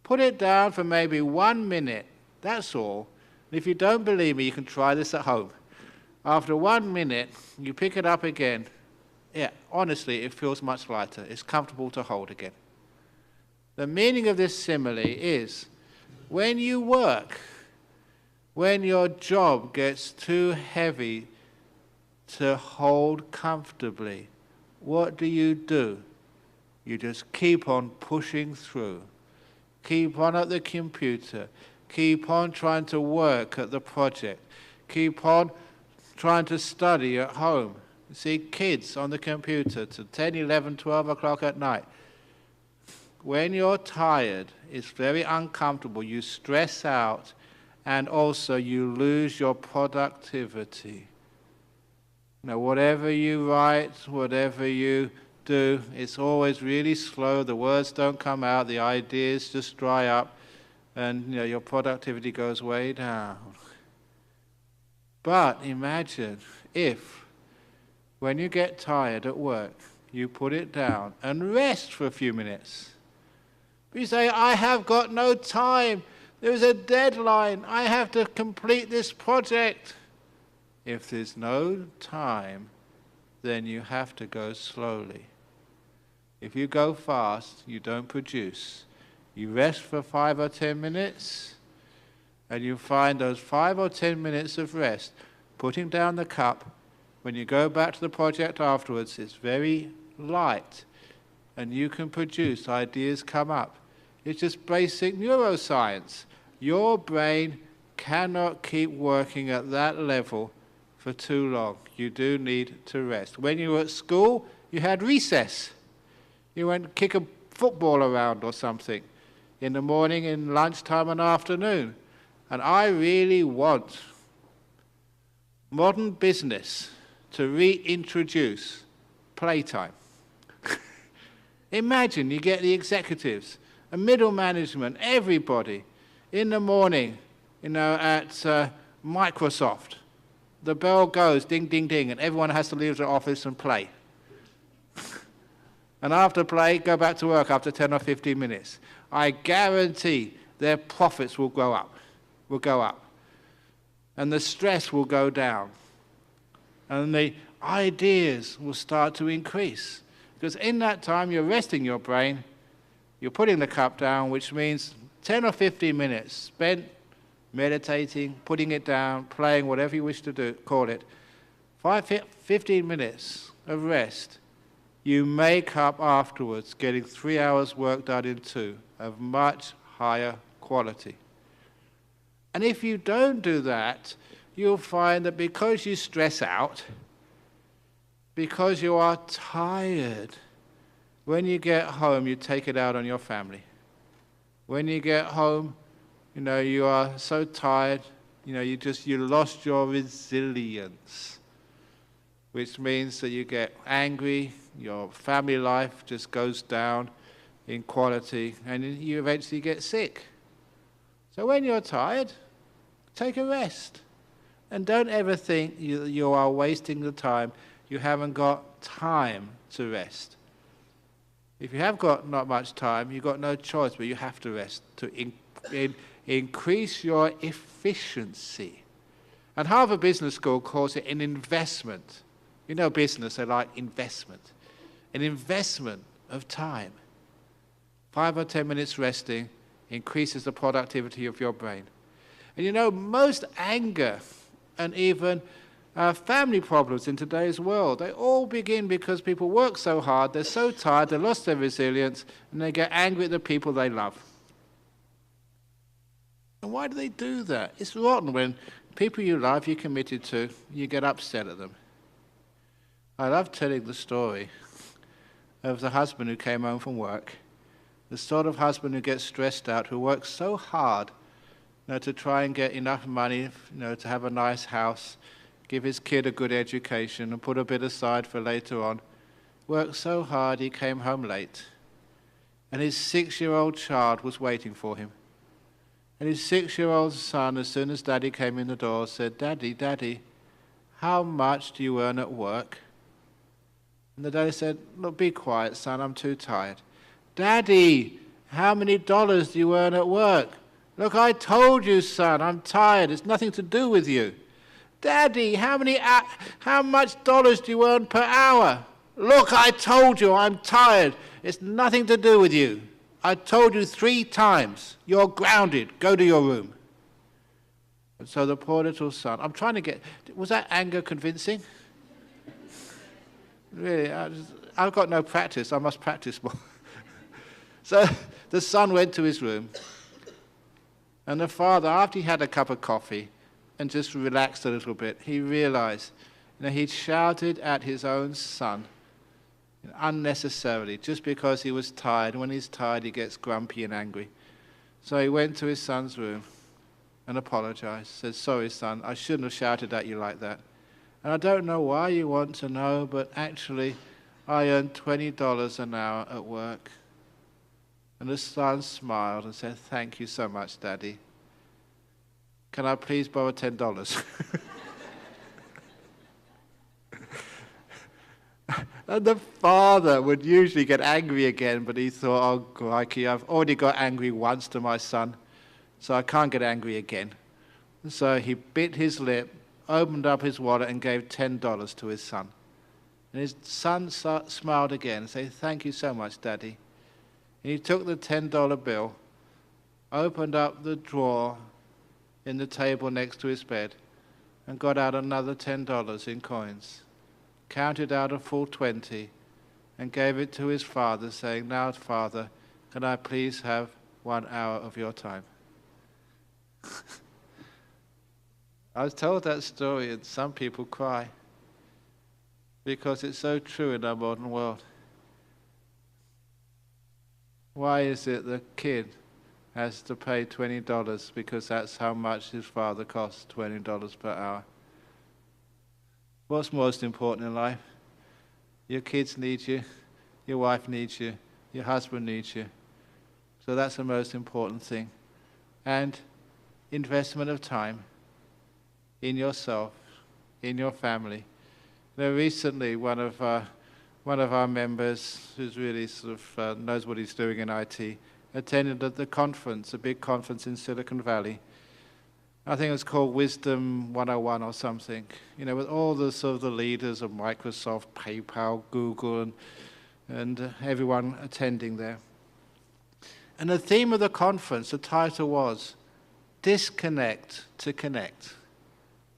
Put it down for maybe 1 minute. That's all. And if you don't believe me, you can try this at home. After 1 minute, you pick it up again. Yeah, honestly, it feels much lighter. It's comfortable to hold again. The meaning of this simile is, when you work, when your job gets too heavy to hold comfortably, what do? You just keep on pushing through. Keep on at the computer. Keep on trying to work at the project. Keep on trying to study at home. You see kids on the computer to 10, 11, 12 o'clock at night. When you're tired, it's very uncomfortable. You stress out, and also you lose your productivity. Now, whatever you write, whatever you do, it's always really slow. The words don't come out. The ideas just dry up, and your productivity goes way down. But imagine if, when you get tired at work, you put it down and rest for a few minutes. You say, I have got no time. There's a deadline. I have to complete this project. If there's no time, then you have to go slowly. If you go fast, you don't produce. You rest for 5 or 10 minutes, and you find those 5 or 10 minutes of rest, putting down the cup, when you go back to the project afterwards, it's very light, and you can produce, ideas come up. It's just basic neuroscience. Your brain cannot keep working at that level for too long. You do need to rest. When you were at school, you had recess. You went kick a football around or something in the morning, in lunchtime and afternoon. And I really want modern business to reintroduce playtime. Imagine you get the executives, a middle management, everybody, in the morning, at Microsoft. The bell goes, ding, ding, ding, and everyone has to leave the office and play. And after play, go back to work after 10 or 15 minutes. I guarantee their profits will go up. And the stress will go down. And the ideas will start to increase. Because in that time, you're resting your brain, you're putting the cup down, which means 10 or 15 minutes spent meditating, putting it down, playing, whatever you wish to do, call it. 15 minutes of rest. You make up afterwards, getting 3 hours work done in 2, of much higher quality. And if you don't do that, you'll find that because you stress out, because you are tired, when you get home, you take it out on your family. When you get home, you are so tired, you lost your resilience, which means that you get angry, your family life just goes down in quality, and you eventually get sick. So when you're tired, take a rest. And don't ever think you are wasting the time. You haven't got time to rest. If you have got not much time, you've got no choice, but you have to rest to increase your efficiency. And Harvard Business School calls it an investment. Business, they like investment. An investment of time. 5 or 10 minutes resting increases the productivity of your brain. And most anger and even family problems in today's world, they all begin because people work so hard, they're so tired, they lost their resilience, and they get angry at the people they love. And why do they do that? It's rotten when people you love, you're committed to, you get upset at them. I love telling the story of the husband who came home from work, the sort of husband who gets stressed out, who works so hard to try and get enough money to have a nice house, give his kid a good education, and put a bit aside for later on. Worked so hard he came home late. And his 6-year-old child was waiting for him. And his 6-year-old son, as soon as Daddy came in the door, said, Daddy, Daddy, how much do you earn at work? And the daddy said, look, be quiet, son, I'm too tired. Daddy, how many dollars do you earn at work? Look, I told you, son, I'm tired. It's nothing to do with you. Daddy, how much dollars do you earn per hour? Look, I told you, I'm tired. It's nothing to do with you. I told you 3 times. You're grounded. Go to your room. And so the poor little son, I'm trying to get, was that anger convincing? Really, I've got no practice. I must practice more. So the son went to his room, and the father, after he had a cup of coffee and just relaxed a little bit, he realized, he'd shouted at his own son unnecessarily, just because he was tired. When he's tired, he gets grumpy and angry. So he went to his son's room and apologized, said, "Sorry, son, I shouldn't have shouted at you like that. And I don't know why you want to know, but actually, I earn $20 an hour at work." And the son smiled and said, "Thank you so much, Daddy. Can I please borrow $10? And the father would usually get angry again, but he thought, "Oh, crikey, I've already got angry once to my son, so I can't get angry again." So he bit his lip, opened up his wallet, and gave $10 to his son. And his son smiled again and said, "Thank you so much, Daddy." And he took the $10 bill, opened up the drawer in the table next to his bed, and got out another $10 in coins, counted out a full 20, and gave it to his father, saying, "Now, Father, can I please have 1 hour of your time?" I was told that story, and some people cry, because it's so true in our modern world. Why is it the kid has to pay $20 because that's how much his father costs, $20 per hour? What's most important in life? Your kids need you, your wife needs you, your husband needs you. So that's the most important thing. And investment of time in yourself, in your family. Recently, one of our members, who's really sort of knows what he's doing in IT, attended the conference, a big conference in Silicon Valley. I think it was called Wisdom 101 or something, with all the sort of the leaders of Microsoft, PayPal, Google, and everyone attending there. And the theme of the conference, the title was Disconnect to Connect.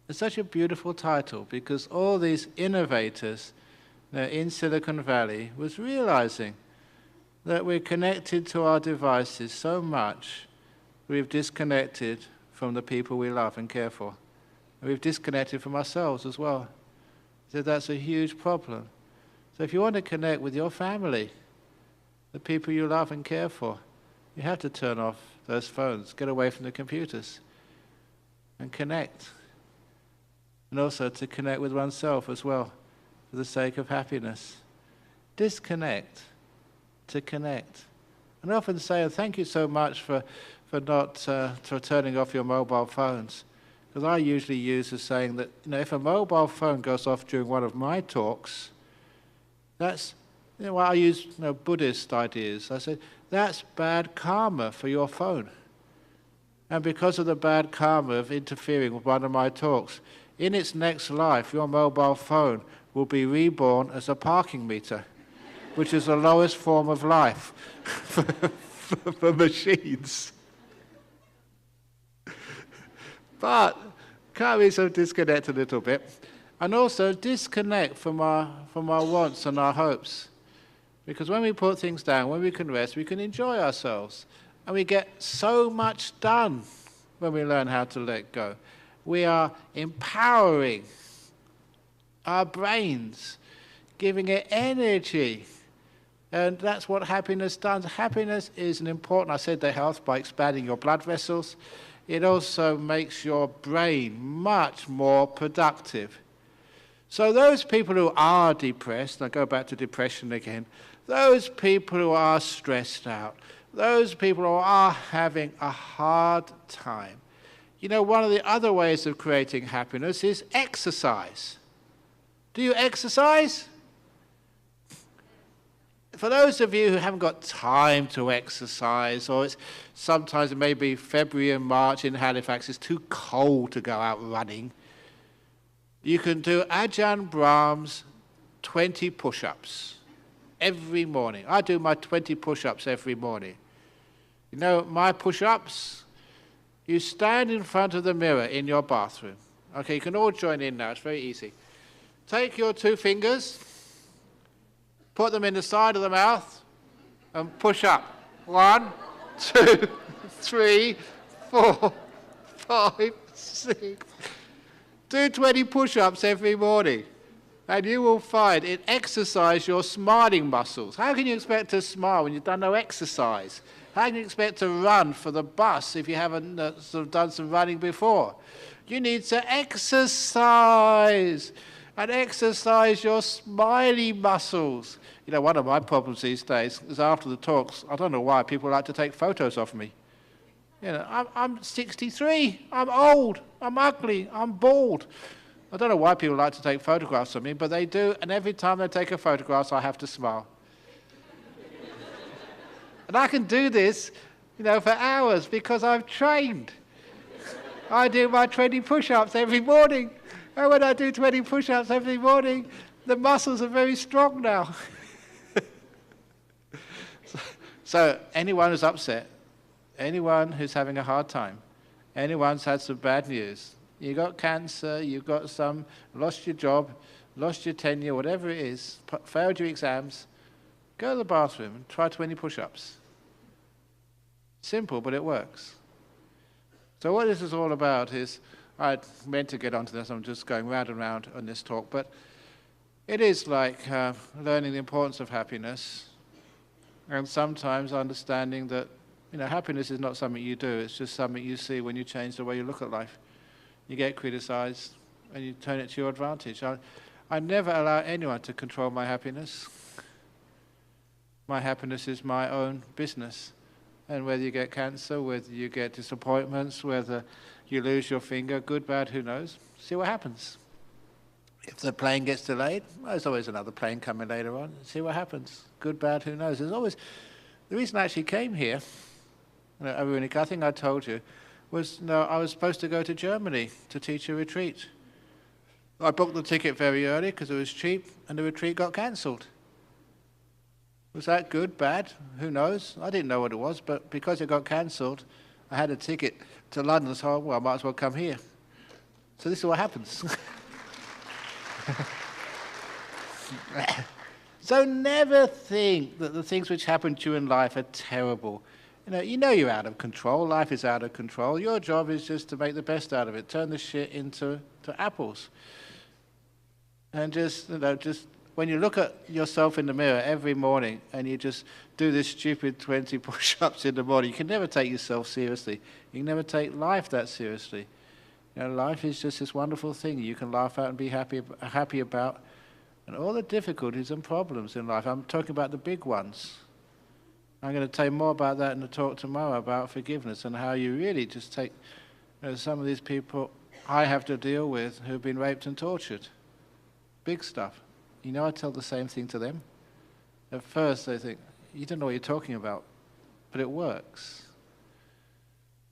It's such a beautiful title because all these innovators in Silicon Valley was realizing that we're connected to our devices so much we've disconnected from the people we love and care for. And we've disconnected from ourselves as well. So that's a huge problem. So if you want to connect with your family, the people you love and care for, you have to turn off those phones, get away from the computers, and connect. And also to connect with oneself as well, for the sake of happiness. Disconnect to connect. And I often say, thank you so much for turning off your mobile phones. Because I usually use the saying that, if a mobile phone goes off during one of my talks, that's, I use Buddhist ideas. I say, that's bad karma for your phone. And because of the bad karma of interfering with one of my talks, in its next life, your mobile phone will be reborn as a parking meter, which is the lowest form of life for machines. But can't we sort of disconnect a little bit? And also disconnect from our wants and our hopes. Because when we put things down, when we can rest, we can enjoy ourselves. And we get so much done when we learn how to let go. We are empowering our brains, giving it energy. And that's what happiness does. Happiness is an important, I said the health, by expanding your blood vessels. It also makes your brain much more productive. So those people who are depressed, I go back to depression again, those people who are stressed out, those people who are having a hard time, one of the other ways of creating happiness is exercise. Do you exercise? For those of you who haven't got time to exercise, or sometimes it may be February and March in Halifax, it's too cold to go out running, you can do Ajahn Brahm's 20 push-ups every morning. I do my 20 push-ups every morning. My push-ups, you stand in front of the mirror in your bathroom. Okay, you can all join in now, it's very easy. Take your 2 fingers, put them in the side of the mouth, and push up. 1, 2, 3, 4, 5, 6. Do 20 push-ups every morning, and you will find it exercises your smiling muscles. How can you expect to smile when you've done no exercise? How can you expect to run for the bus if you haven't sort of done some running before? You need to exercise and exercise your smiley muscles. You know, one of my problems these days is after the talks, I don't know why people like to take photos of me. You know, I'm 63, I'm old, I'm ugly, I'm bald. I don't know why people like to take photographs of me, but they do, and every time they take a photograph, I have to smile. And I can do this, you know, for hours because I've trained. I do my 20 push-ups every morning. And when I do 20 push-ups every morning, the muscles are very strong now. So anyone who's upset, anyone who's having a hard time, anyone's had some bad news, you got cancer, you got lost your job, lost your tenure, whatever it is, failed your exams, go to the bathroom and try 20 push-ups. Simple, but it works. So what this is all about is, I meant to get onto this, I'm just going round and round on this talk, but it is like learning the importance of happiness, and sometimes understanding that, you know, happiness is not something you do, it's just something you see when you change the way you look at life. You get criticized, and you turn it to your advantage. I never allow anyone to control my happiness. My happiness is my own business. And whether you get cancer, whether you get disappointments, whether you lose your finger, good, bad, who knows, see what happens. If the plane gets delayed, well, there's always another plane coming later on. See what happens. Good, bad, who knows. There's always, the reason I actually came here, I think I told you, was I was supposed to go to Germany to teach a retreat. I booked the ticket very early because it was cheap, and the retreat got cancelled. Was that good, bad? Who knows? I didn't know what it was, but because it got cancelled, I had a ticket to London, so well, I might as well come here. So this is what happens. So never think that the things which happen to you in life are terrible. You know you're out of control. Life is out of control. Your job is just to make the best out of it. Turn the shit into apples. And just when you look at yourself in the mirror every morning and you just do this stupid 20 push-ups in the morning, you can never take yourself seriously. You can never take life that seriously. You know, life is just this wonderful thing you can laugh at and be happy about. And all the difficulties and problems in life, I'm talking about the big ones. I'm going to tell you more about that in the talk tomorrow about forgiveness and how you really just take some of these people I have to deal with who've been raped and tortured. Big stuff. You know, I tell the same thing to them. At first they think, you don't know what you're talking about, but it works.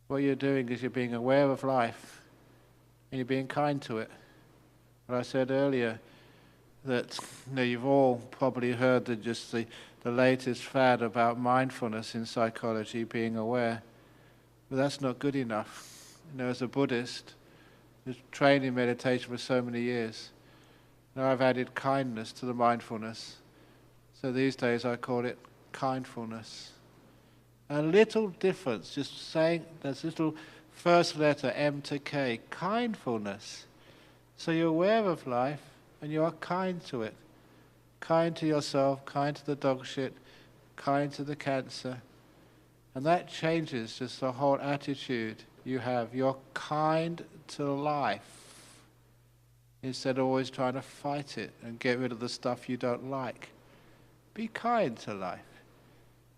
What you're doing is you're being aware of life and you're being kind to it. What I said earlier, that you've all probably heard the latest fad about mindfulness in psychology, being aware, but that's not good enough. As a Buddhist, who's trained in meditation for so many years, now I've added kindness to the mindfulness. So these days I call it kindfulness. A little difference, just saying that little first letter, M to K, kindfulness. So you're aware of life and you are kind to it. Kind to yourself, kind to the dog shit, kind to the cancer. And that changes just the whole attitude you have. You're kind to life instead of always trying to fight it and get rid of the stuff you don't like. Be kind to life.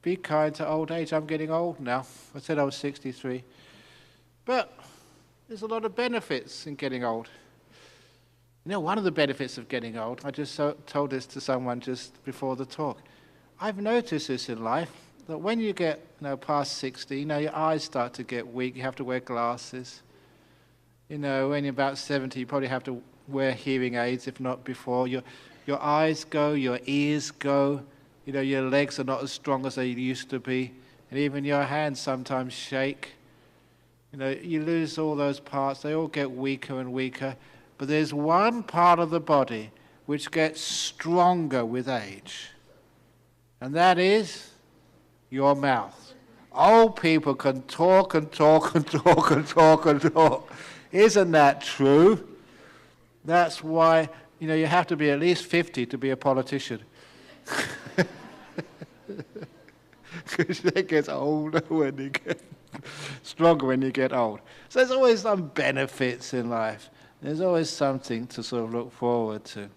Be kind to old age. I'm getting old now. I said I was 63. But there's a lot of benefits in getting old. One of the benefits of getting old, I just told this to someone just before the talk. I've noticed this in life, that when you get past 60, your eyes start to get weak. You have to wear glasses. When you're about 70, you probably have to wear hearing aids, if not before. Your eyes go, your ears go. Your legs are not as strong as they used to be. And even your hands sometimes shake. You lose all those parts. They all get weaker and weaker. But there's one part of the body which gets stronger with age. And that is your mouth. Old people can talk and talk and talk and talk and talk. Isn't that true? That's why, you have to be at least 50 to be a politician. Because it gets older when you get stronger when you get old. So there's always some benefits in life. There's always something to sort of look forward to.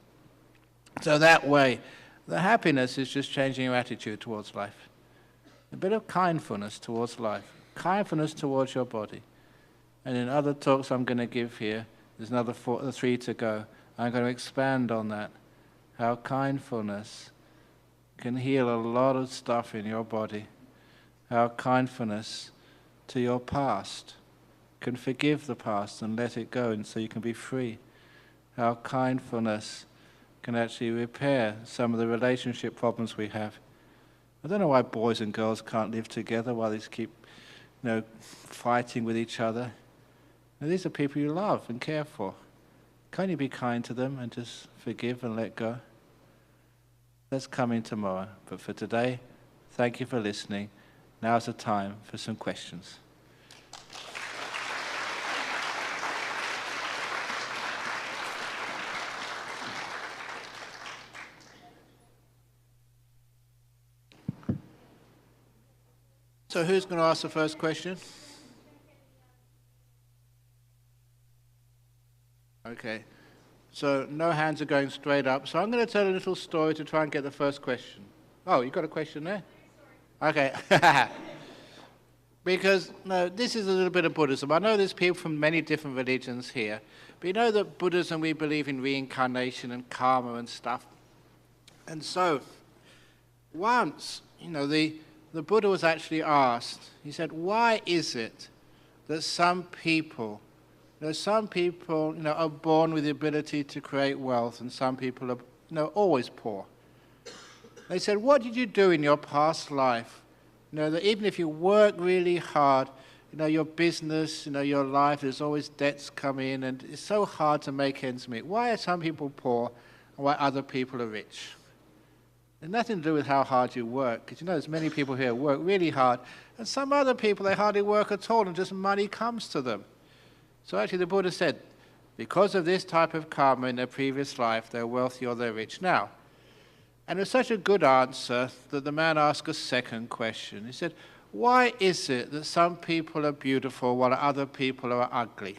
So that way, the happiness is just changing your attitude towards life. A bit of kindfulness towards life. Kindfulness towards your body. And in other talks I'm going to give here, there's another 3 to go. I'm going to expand on that. How kindfulness can heal a lot of stuff in your body. How kindfulness to your past can forgive the past and let it go, and so you can be free. How kindfulness can actually repair some of the relationship problems we have. I don't know why boys and girls can't live together, why they keep, fighting with each other. Now, these are people you love and care for. Can't you be kind to them and just forgive and let go? That's coming tomorrow. But for today, thank you for listening. Now's the time for some questions. So who's going to ask the first question? Okay. So no hands are going straight up. So I'm going to tell a little story to try and get the first question. Oh, you got a question there? Okay. Because this is a little bit of Buddhism. I know there's people from many different religions here. But you know that Buddhism, we believe in reincarnation and karma and stuff. And so once, the Buddha was actually asked, he said, why is it that some people are born with the ability to create wealth and some people are always poor? They said, what did you do in your past life? That even if you work really hard, your business, your life, there's always debts come in and it's so hard to make ends meet. Why are some people poor and why other people are rich? It's nothing to do with how hard you work, because there's many people here who work really hard, and some other people, they hardly work at all, and just money comes to them. So actually the Buddha said, because of this type of karma in their previous life, they're wealthy or they're rich now. And it was such a good answer that the man asked a second question. He said, why is it that some people are beautiful while other people are ugly?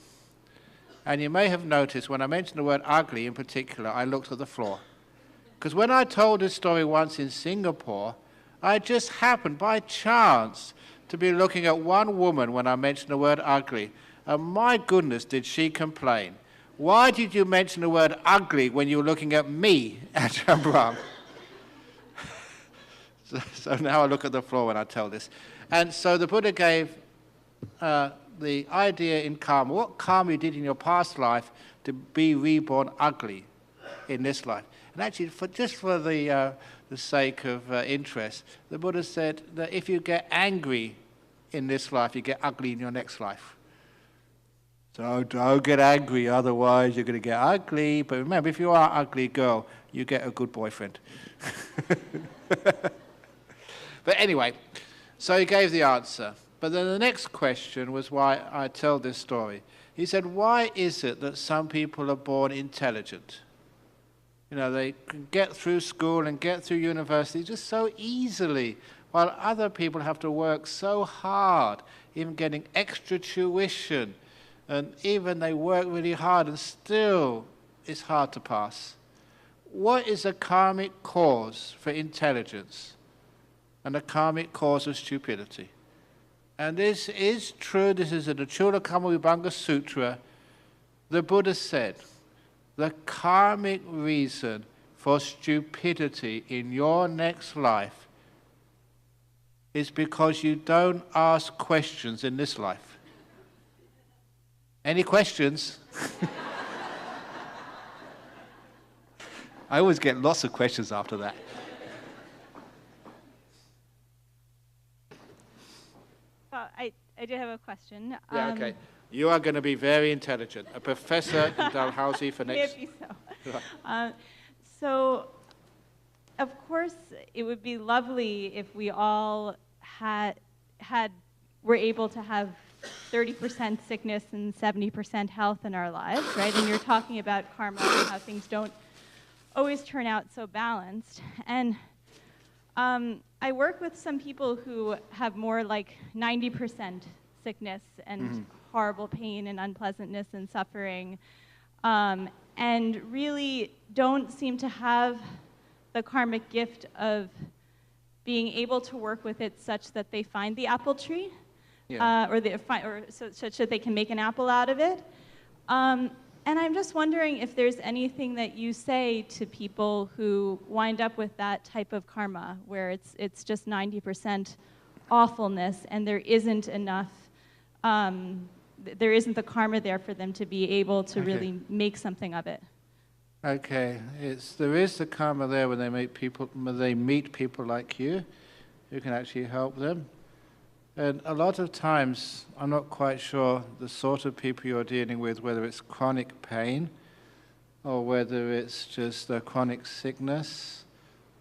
And you may have noticed when I mentioned the word ugly in particular, I looked at the floor. Because when I told this story once in Singapore, I just happened by chance to be looking at one woman when I mentioned the word ugly. And my goodness, did she complain. Why did you mention the word ugly when you were looking at me, Ajahn Brahm? So now I look at the floor when I tell this. And so the Buddha gave the idea in karma, what karma you did in your past life to be reborn ugly in this life. And actually, for the sake of interest, the Buddha said that if you get angry in this life, you get ugly in your next life. So don't get angry, otherwise you're going to get ugly. But remember, if you are an ugly girl, you get a good boyfriend. But anyway, so he gave the answer. But then the next question was why I tell this story. He said, why is it that some people are born intelligent? They can get through school and get through university just so easily, while other people have to work so hard, even getting extra tuition, and even they work really hard and still it's hard to pass. What is a karmic cause for intelligence and a karmic cause of stupidity? And this is true. This is in the Chula Kamavibhanga Sutra. The Buddha said, the karmic reason for stupidity in your next life is because you don't ask questions in this life. Any questions? I always get lots of questions after that. I did have a question. Yeah, okay. You are going to be very intelligent. A professor in Dalhousie for next... Maybe so. So, of course, it would be lovely if we all had we're able to have 30% sickness and 70% health in our lives, right? And you're talking about karma and how things don't always turn out so balanced. And I work with some people who have more like 90% sickness and horrible pain and unpleasantness and suffering, and really don't seem to have the karmic gift of being able to work with it such that they find the apple tree, such that they can make an apple out of it. And I'm just wondering if there's anything that you say to people who wind up with that type of karma, where it's just 90% awfulness, and there isn't enough, there isn't the karma there for them to be able to really make something of it. Okay, there is the karma there when they meet people like you, who can actually help them. And a lot of times, I'm not quite sure the sort of people you're dealing with, whether it's chronic pain, or whether it's just a chronic sickness,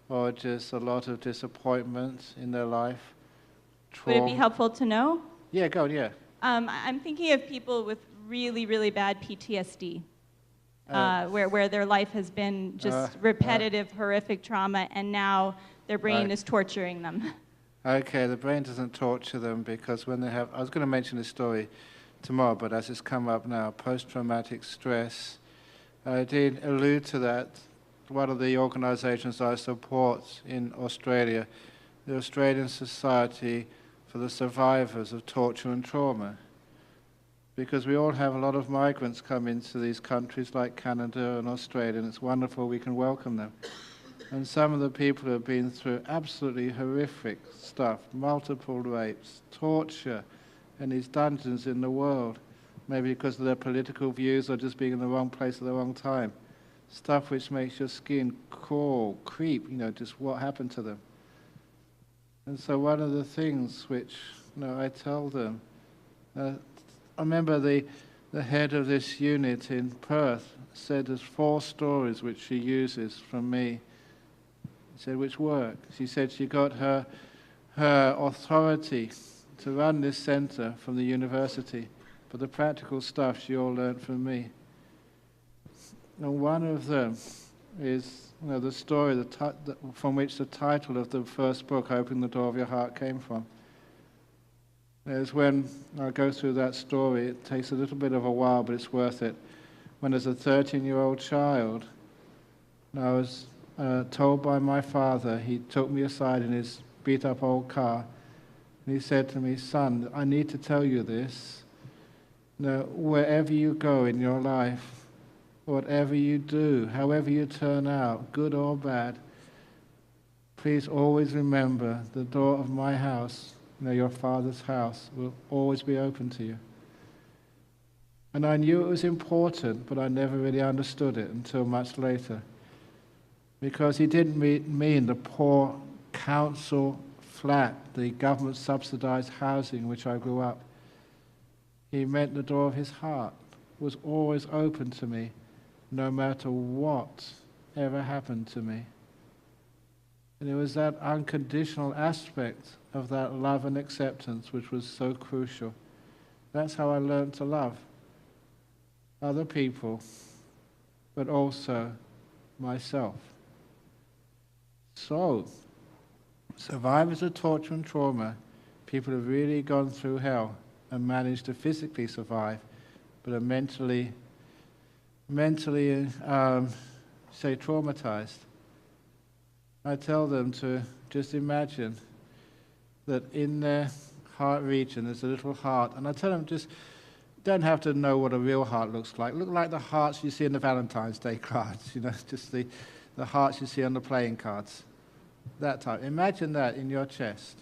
or just a lot of disappointment in their life. Would it be helpful to know? Yeah, go on, yeah. I'm thinking of people with really, really bad PTSD, where their life has been just repetitive, horrific trauma, and now their brain is torturing them. Okay, the brain doesn't torture them because when they have, I was going to mention this story tomorrow, but as it's come up now, post-traumatic stress, I did allude to that. One of the organizations I support in Australia, the Australian Society for the Survivors of Torture and Trauma, because we all have a lot of migrants come into these countries like Canada and Australia, and it's wonderful we can welcome them. And some of the people have been through absolutely horrific stuff, multiple rapes, torture, in these dungeons in the world, maybe because of their political views or just being in the wrong place at the wrong time. Stuff which makes your skin crawl, creep, just what happened to them. And so one of the things which I tell them, I remember the head of this unit in Perth said there's 4 stories which she uses from me. She said, which work? She said she got her authority to run this center from the university, but the practical stuff she all learned from me. And one of them is the story from which the title of the first book, Opening the Door of Your Heart, came from. Is when I go through that story, it takes a little bit of a while, but it's worth it. When as a 13-year-old child, I was told by my father, he took me aside in his beat-up old car, and he said to me, son, I need to tell you this. Wherever you go in your life, whatever you do, however you turn out, good or bad, please always remember the door of my house, your father's house, will always be open to you. And I knew it was important, but I never really understood it until much later. Because he didn't mean the poor council flat, the government subsidized housing in which I grew up. He meant the door of his heart was always open to me, no matter what ever happened to me. And it was that unconditional aspect of that love and acceptance which was so crucial. That's how I learned to love other people, but also myself. So, survivors of torture and trauma, people who have really gone through hell and managed to physically survive, but are mentally say traumatized. I tell them to just imagine that in their heart region there's a little heart, and I tell them just don't have to know what a real heart looks like. Look like the hearts you see in the Valentine's Day cards, just the hearts you see on the playing cards. That type. Imagine that in your chest.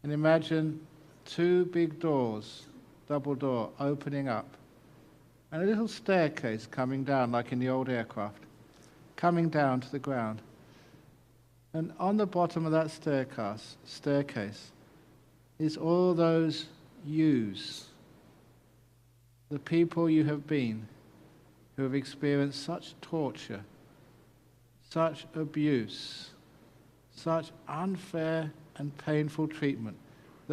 And imagine 2 big doors, double door, opening up. And a little staircase coming down, like in the old aircraft, coming down to the ground. And on the bottom of that staircase is all those yous, the people you have been, who have experienced such torture, such abuse, such unfair and painful treatment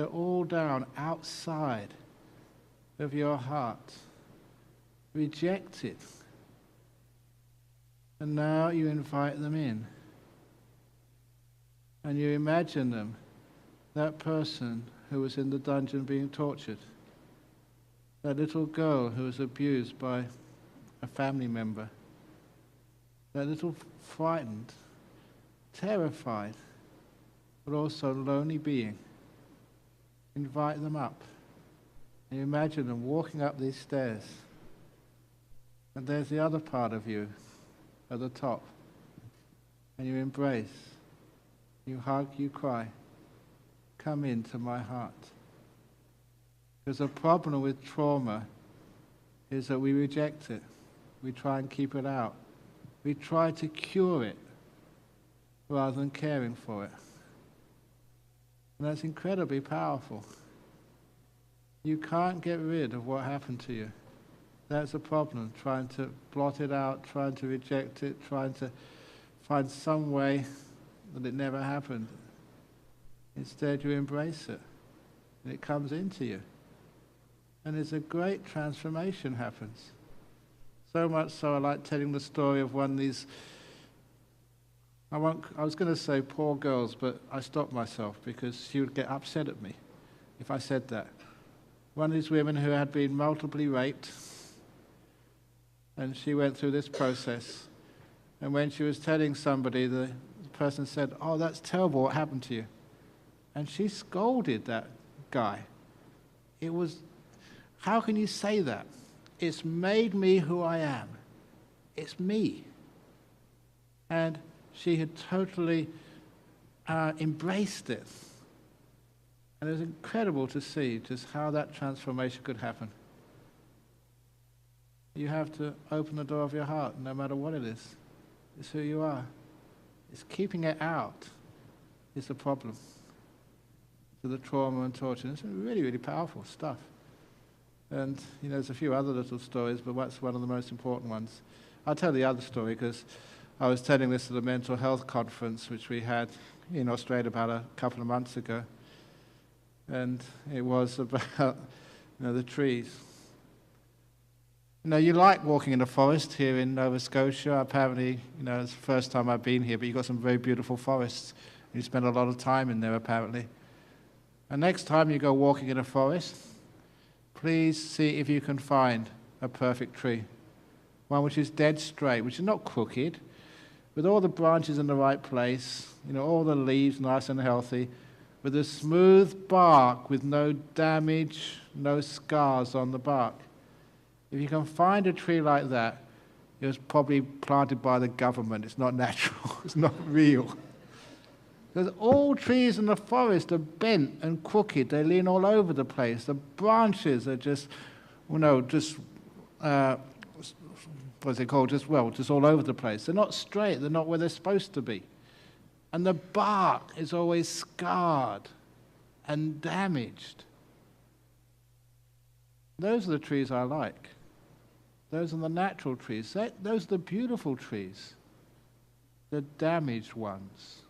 They're all down outside of your heart. Reject it. And now you invite them in. And you imagine them, that person who was in the dungeon being tortured, that little girl who was abused by a family member, that little frightened, terrified, but also lonely being. Invite them up. And you imagine them walking up these stairs. And there's the other part of you at the top. And you embrace, you hug, you cry. Come into my heart. Because the problem with trauma is that we reject it. We try and keep it out. We try to cure it rather than caring for it. And that's incredibly powerful. You can't get rid of what happened to you. That's a problem, trying to blot it out, trying to reject it, trying to find some way that it never happened. Instead, you embrace it, and it comes into you. And there's a great transformation happens. So much so I like telling the story of one of these, I was going to say poor girls, but I stopped myself because she would get upset at me if I said that. One of these women who had been multiply raped, and she went through this process. And when she was telling somebody, the person said, "Oh, that's terrible, what happened to you?" And she scolded that guy. It was, how can you say that? It's made me who I am. It's me. And she had totally embraced it. And it was incredible to see just how that transformation could happen. You have to open the door of your heart, no matter what it is. It's who you are. It's keeping it out is the problem. To the trauma and torture. It's really, really powerful stuff. And, there's a few other little stories, but that's one of the most important ones. I'll tell the other story because I was telling this at a mental health conference which we had in Australia about a couple of months ago. And it was about, the trees. You like walking in the forest here in Nova Scotia. Apparently, it's the first time I've been here, but you've got some very beautiful forests. You spend a lot of time in there, apparently. And next time you go walking in a forest, please see if you can find a perfect tree. One which is dead straight, which is not crooked, with all the branches in the right place, all the leaves nice and healthy, with a smooth bark with no damage, no scars on the bark. If you can find a tree like that, it was probably planted by the government. It's not natural. It's not real. Because all trees in the forest are bent and crooked. They lean all over the place. The branches are just all over the place. They're not straight. They're not where they're supposed to be. And the bark is always scarred and damaged. Those are the trees I like. Those are the natural trees. Those are the beautiful trees. The damaged ones.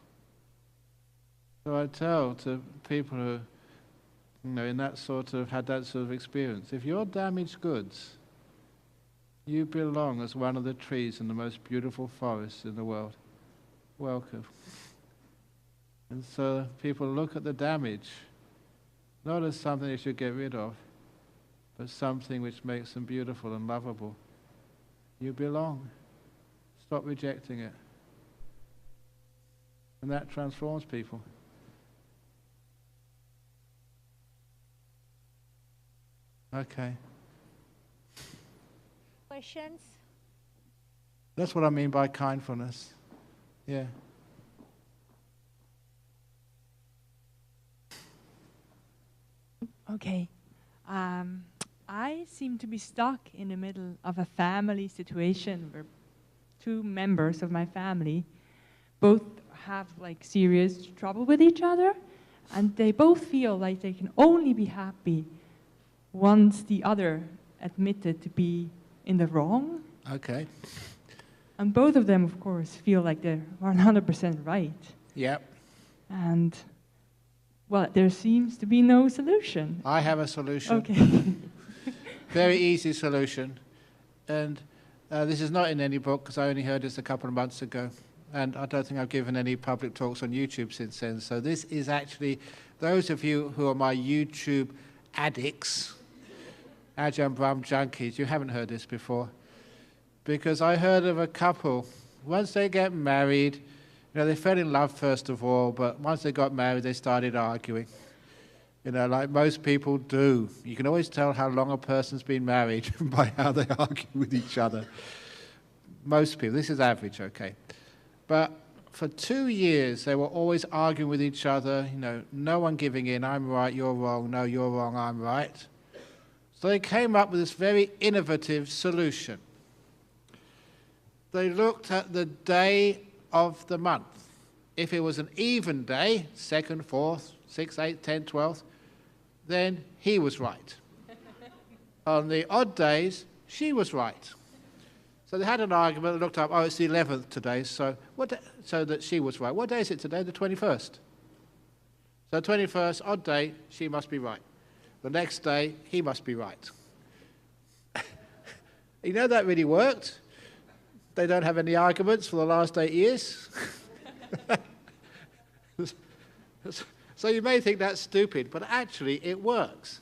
So I tell to people who, had that sort of experience, if you're damaged goods, you belong as one of the trees in the most beautiful forests in the world. Welcome. And so people look at the damage, not as something they should get rid of, but something which makes them beautiful and lovable. You belong. Stop rejecting it. And that transforms people. Okay. Questions? That's what I mean by kindfulness. Yeah. Okay. I seem to be stuck in the middle of a family situation where two members of my family both have serious trouble with each other, and they both feel like they can only be happy once the other admitted to be in the wrong. Okay. And both of them, of course, feel like they're 100% right. Yep. And well, there seems to be no solution. I have a solution. Okay. Very easy solution. And this is not in any book, because I only heard this a couple of months ago. And I don't think I've given any public talks on YouTube since then. So this is actually, those of you who are my YouTube addicts, Ajahn Brahm junkies, you haven't heard this before. Because I heard of a couple, once they get married, they fell in love first of all, but once they got married, they started arguing. Like most people do. You can always tell how long a person's been married by how they argue with each other. Most people, this is average, okay. But for 2 years, they were always arguing with each other, no one giving in, I'm right, you're wrong, no, you're wrong, I'm right. So they came up with this very innovative solution. They looked at the day of the month. If it was an even day, 2nd, 4th, 6th, 8th, 10th, 12th, then he was right. On the odd days, she was right. So they had an argument and looked up, oh, it's the 11th today, so that she was right. What day is it today? The 21st. So 21st, odd day, she must be right. The next day, he must be right. That really worked. They don't have any arguments for the last 8 years. So you may think that's stupid, but actually it works.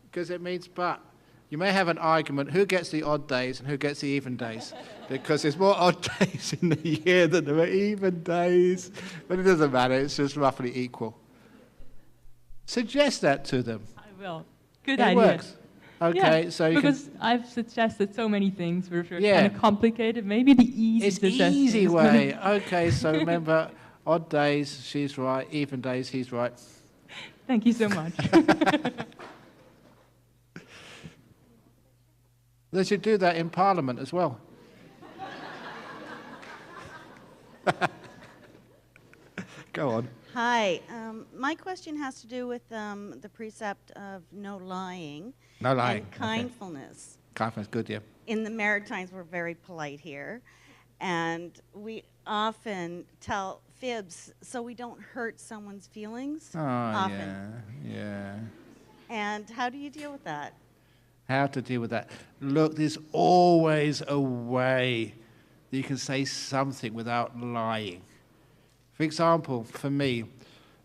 Because it means, but you may have an argument, who gets the odd days and who gets the even days? Because there's more odd days in the year than there are even days. But it doesn't matter, it's just roughly equal. Suggest that to them. I will. Good it idea. Works. Okay, yeah, so you because I've suggested so many things which are Yeah. kind of complicated. Maybe the easy It's suggestion easy is way. gonna- Okay, so remember, odd days, she's right. Even days, he's right. Thank you so much. They should do that in Parliament as well. Go on. Hi. My question has to do with the precept of no lying. No lying. And kindfulness. Kindness, good, yeah. In the Maritimes, we're very polite here. And we often tell fibs so we don't hurt someone's feelings. Oh, often. yeah. And how do you deal with that? How to deal with that? Look, there's always a way that you can say something without lying. For example, for me,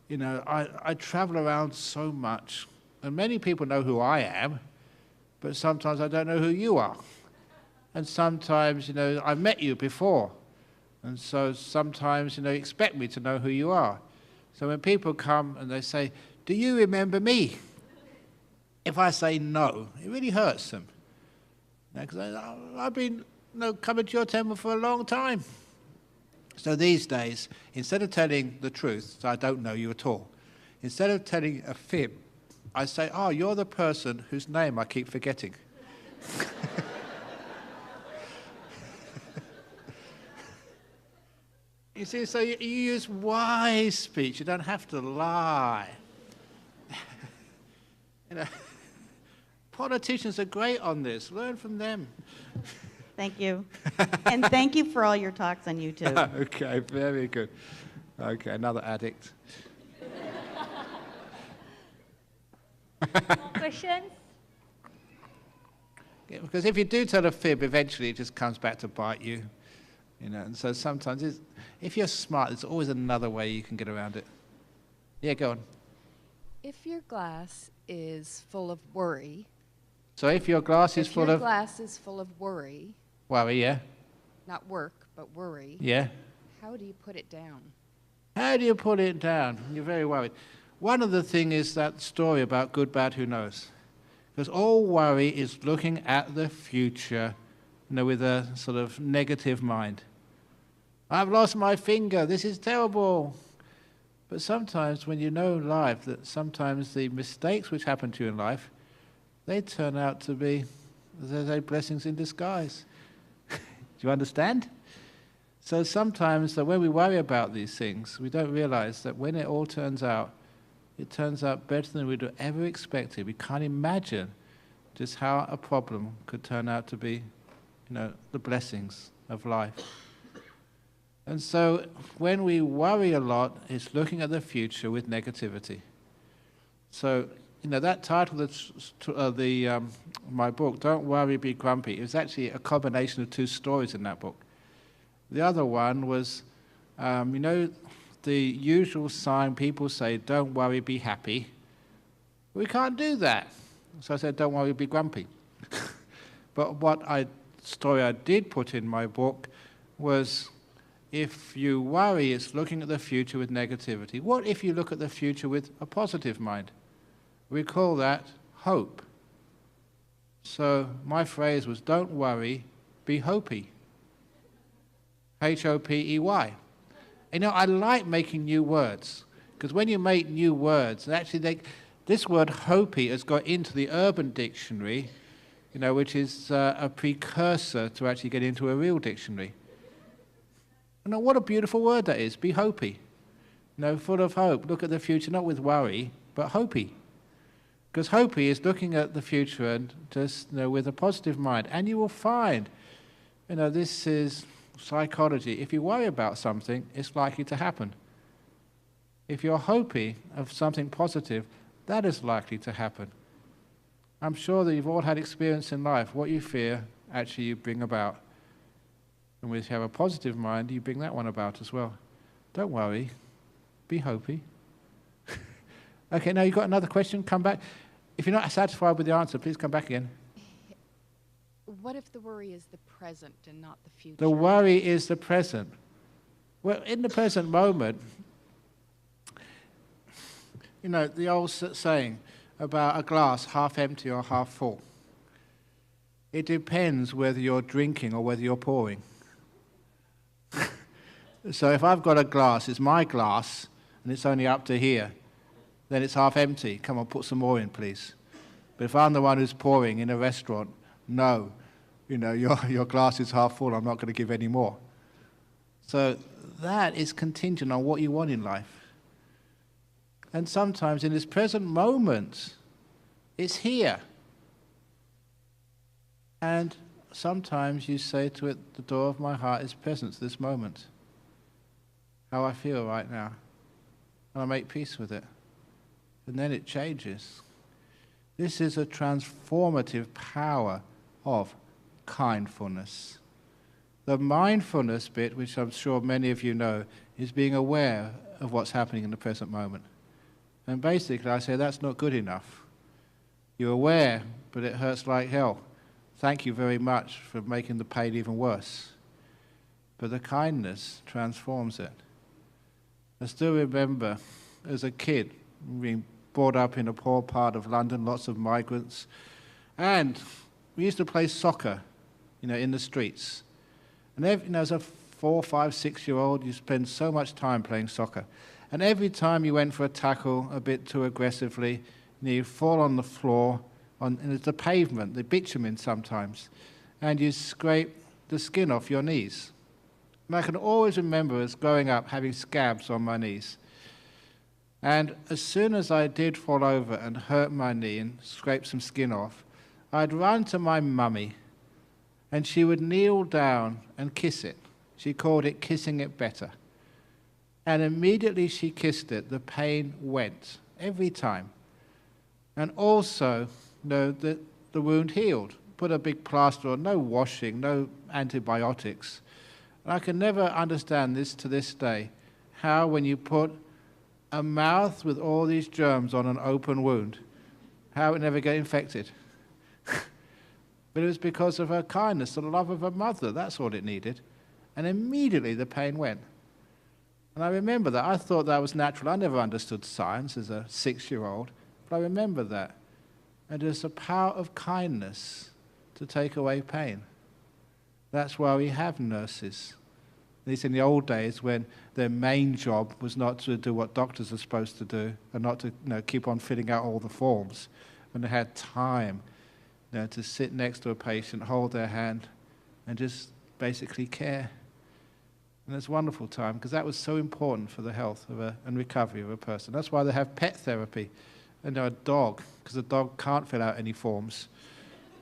I travel around so much, and many people know who I am, but sometimes I don't know who you are. And sometimes, I've met you before, and so sometimes, you expect me to know who you are. So when people come and they say, do you remember me? If I say no, it really hurts them. Because I've been coming to your temple for a long time. So these days, instead of telling the truth, so I don't know you at all, instead of telling a fib, I say, oh, you're the person whose name I keep forgetting. You see, so you use wise speech. You don't have to lie. Politicians are great on this. Learn from them. Thank you. And thank you for all your talks on YouTube. Okay, very good. Okay, another addict. More questions? Yeah, because if you do tell a fib, eventually it just comes back to bite you. And so sometimes, if you're smart, there's always another way you can get around it. Yeah, go on. If your glass is full of worry, So if your glass is if full your of glass is full of worry, worry, yeah, not work, but worry, yeah. how do you put it down? How do you put it down? You're very worried. One of the things is that story about good, bad, who knows? Because all worry is looking at the future, with a sort of negative mind. I've lost my finger, this is terrible. But sometimes when you know life, that sometimes the mistakes which happen to you in life, they turn out to be, as they say, blessings in disguise. Do you understand? So sometimes that when we worry about these things, we don't realize that when it all turns out, it turns out better than we'd ever expected. We can't imagine just how a problem could turn out to be, the blessings of life. And so when we worry a lot, it's looking at the future with negativity. So, that title of my book, Don't Worry, Be Grumpy, is actually a combination of two stories in that book. The other one was, the usual sign people say, don't worry, be happy. We can't do that. So I said, don't worry, be grumpy. But story I did put in my book was, if you worry, it's looking at the future with negativity. What if you look at the future with a positive mind? We call that hope. So my phrase was, don't worry, be hopey. H-O-P-E-Y. I like making new words, because when you make new words, actually this word hopey has got into the Urban Dictionary, which is a precursor to actually get into a real dictionary. What a beautiful word that is, be hopey. Full of hope. Look at the future, not with worry, but hopey. Because hopey is looking at the future and just, with a positive mind. And you will find, this is psychology. If you worry about something, it's likely to happen. If you're hopey of something positive, that is likely to happen. I'm sure that you've all had experience in life. What you fear, actually you bring about. And if you have a positive mind, you bring that one about as well. Don't worry. Be hopey. Okay, now you've got another question? Come back. If you're not satisfied with the answer, please come back again. What if the worry is the present and not the future? The worry is the present. Well, in the present moment, the old saying about a glass half empty or half full. It depends whether you're drinking or whether you're pouring. So if I've got a glass, it's my glass, and it's only up to here, then it's half empty. Come on, put some more in, please. But if I'm the one who's pouring in a restaurant, no, your glass is half full, I'm not going to give any more. So that is contingent on what you want in life. And sometimes in this present moment, it's here. And sometimes you say to it, the door of my heart is present to this moment. How I feel right now. And I make peace with it. And then it changes. This is a transformative power of kindfulness. The mindfulness bit, which I'm sure many of you know, is being aware of what's happening in the present moment. And basically I say that's not good enough. You're aware, but it hurts like hell. Thank you very much for making the pain even worse. But the kindness transforms it. I still remember as a kid being brought up in a poor part of London, lots of migrants. And we used to play soccer, in the streets. And as a 4, 5, 6-year-old, you spend so much time playing soccer. And every time you went for a tackle a bit too aggressively, you fall on the floor, and it's the pavement, the bitumen sometimes, and you scrape the skin off your knees. And I can always remember as growing up having scabs on my knees. And as soon as I did fall over and hurt my knee and scrape some skin off, I'd run to my mummy, and she would kneel down and kiss it. She called it kissing it better. And immediately she kissed it, the pain went, every time. And also, the wound healed. Put a big plaster on, no washing, no antibiotics. And I can never understand this to this day, how when you put a mouth with all these germs on an open wound, how it never get infected. But it was because of her kindness, the love of her mother, that's all it needed. And immediately the pain went. And I remember that. I thought that was natural. I never understood science as a 6-year-old, but I remember that. And there's the power of kindness to take away pain. That's why we have nurses. At least in the old days when their main job was not to do what doctors are supposed to do and not to keep on filling out all the forms. When they had time to sit next to a patient, hold their hand, and just basically care. And it's a wonderful time because that was so important for the health and recovery of a person. That's why they have pet therapy. And a dog, because a dog can't fill out any forms.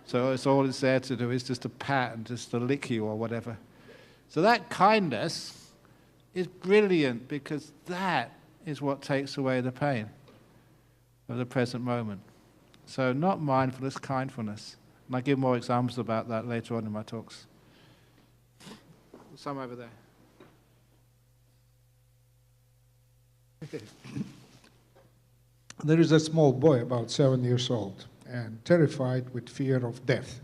So all it's there to do is just to pat and just to lick you or whatever. So that kindness is brilliant because that is what takes away the pain. of the present moment. So not mindfulness, kindfulness. And I'll give more examples about that later on in my talks. Some over there. There is a small boy about 7 years old and terrified with fear of death.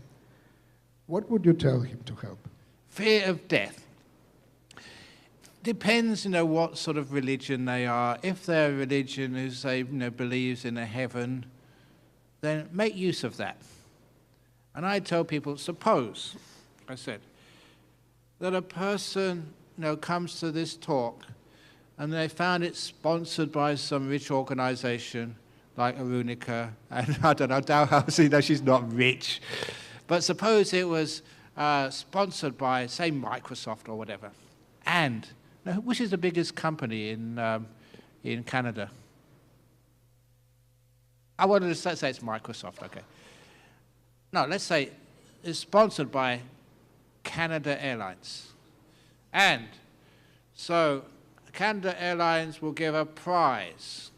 What would you tell him to help? Fear of death. Depends, what sort of religion they are. If they're a religion who say, believes in a heaven, then make use of that. And I tell people, suppose, I said, that a person, comes to this talk and they found it sponsored by some rich organization like Arunika, and I don't know, Dalhousie, she's not rich. But suppose it was sponsored by, say, Microsoft or whatever. And, which is the biggest company in Canada? I wanted to say it's Microsoft, okay. No, let's say it's sponsored by Canada Airlines. And so Canada Airlines will give a prize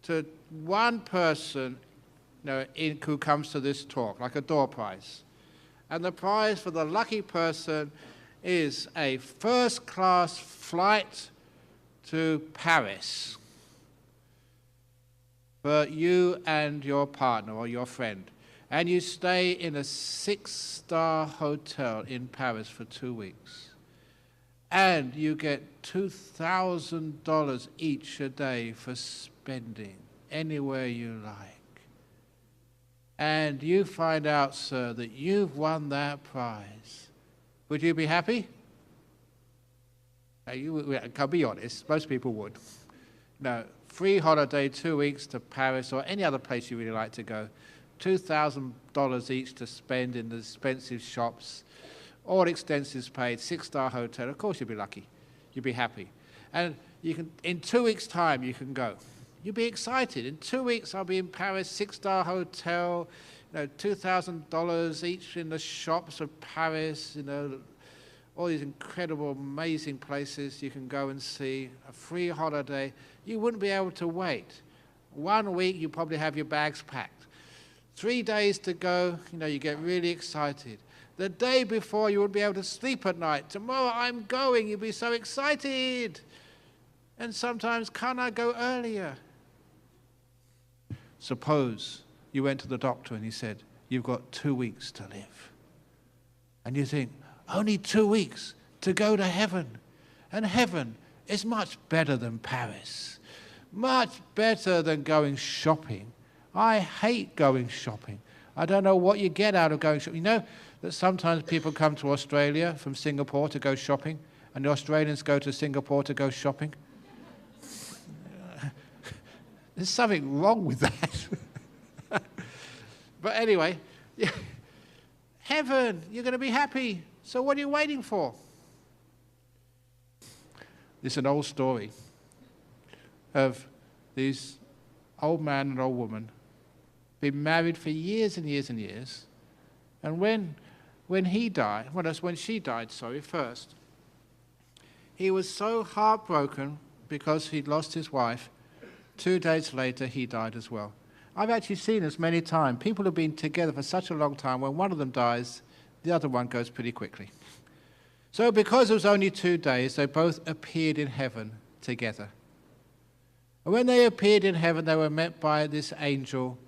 to one person who comes to this talk, like a door prize. And the prize for the lucky person is a first-class flight to Paris for you and your partner or your friend. And you stay in a 6-star hotel in Paris for 2 weeks. And you get $2,000 each a day for spending anywhere you like. And you find out, sir, that you've won that prize. Would you be happy? I'll be honest, most people would. No, free holiday, 2 weeks to Paris or any other place you really like to go. $2,000 each to spend in the expensive shops, all expenses paid, 6-star hotel. Of course you'd be lucky. You'd be happy. And you can, in 2 weeks' time, you can go. You'd be excited. In 2 weeks, I'll be in Paris, 6-star hotel, $2,000 each in the shops of Paris, all these incredible, amazing places you can go and see, a free holiday. You wouldn't be able to wait. 1 week, you probably have your bags packed. 3 days to go, you get really excited. The day before, you wouldn't be able to sleep at night. Tomorrow, I'm going. You'd be so excited. And sometimes, can't I go earlier? Suppose you went to the doctor and he said, you've got 2 weeks to live. And you think, only 2 weeks to go to heaven. And heaven is much better than Paris. Much better than going shopping. I hate going shopping. I don't know what you get out of going shopping. You know that sometimes people come to Australia from Singapore to go shopping, and the Australians go to Singapore to go shopping? There's something wrong with that. But anyway, heaven, you're going to be happy. So what are you waiting for? This is an old story of these old man and old woman been married for years and years and years. And when he died, well, that's when she died, first, he was so heartbroken because he'd lost his wife. 2 days later, he died as well. I've actually seen this many times. People have been together for such a long time. When one of them dies, the other one goes pretty quickly. So because it was only 2 days, they both appeared in heaven together. And when they appeared in heaven, they were met by this angel.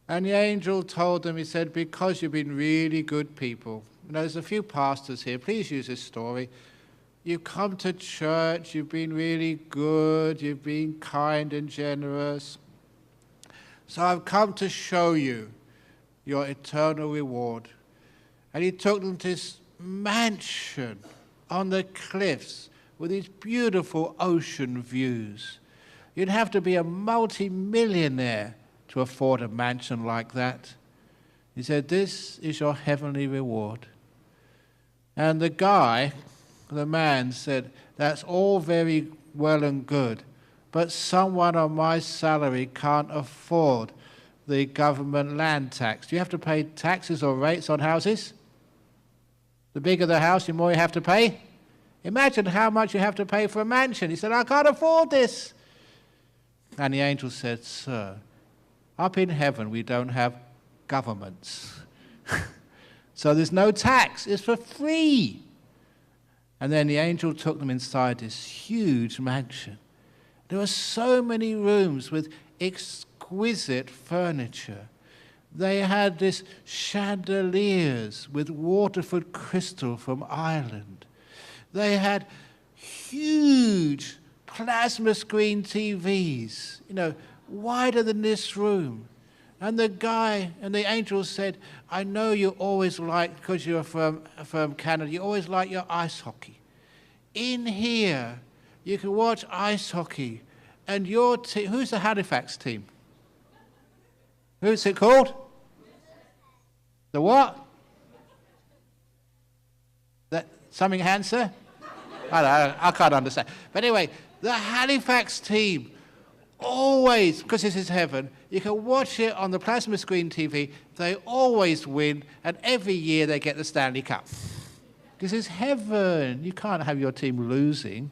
And the angel told them, he said, because you've been really good people. There's a few pastors here. Please use this story. You've come to church. You've been really good. You've been kind and generous. So I've come to show you your eternal reward. And he took them to this mansion on the cliffs with these beautiful ocean views. You'd have to be a multi-millionaire to afford a mansion like that. He said, this is your heavenly reward. And the man said, that's all very well and good, but someone on my salary can't afford the government land tax. Do you have to pay taxes or rates on houses? The bigger the house, the more you have to pay. Imagine how much you have to pay for a mansion. He said, I can't afford this. And the angel said, "Sir, up in heaven we don't have governments. So there's no tax, it's for free." And then the angel took them inside this huge mansion. There were so many rooms with exquisite furniture. They had this chandeliers with Waterford crystal from Ireland. They had huge plasma screen TVs, wider than this room. And the angel said, "I know you always like, because you're from Canada, you always like your ice hockey. In here, you can watch ice hockey. And your team," who's the Halifax team? Who's it called? The what? Something Hansa? I can't understand. But anyway, the Halifax team, always, because this is heaven, you can watch it on the plasma screen TV. They always win, and every year they get the Stanley Cup. This is heaven. You can't have your team losing.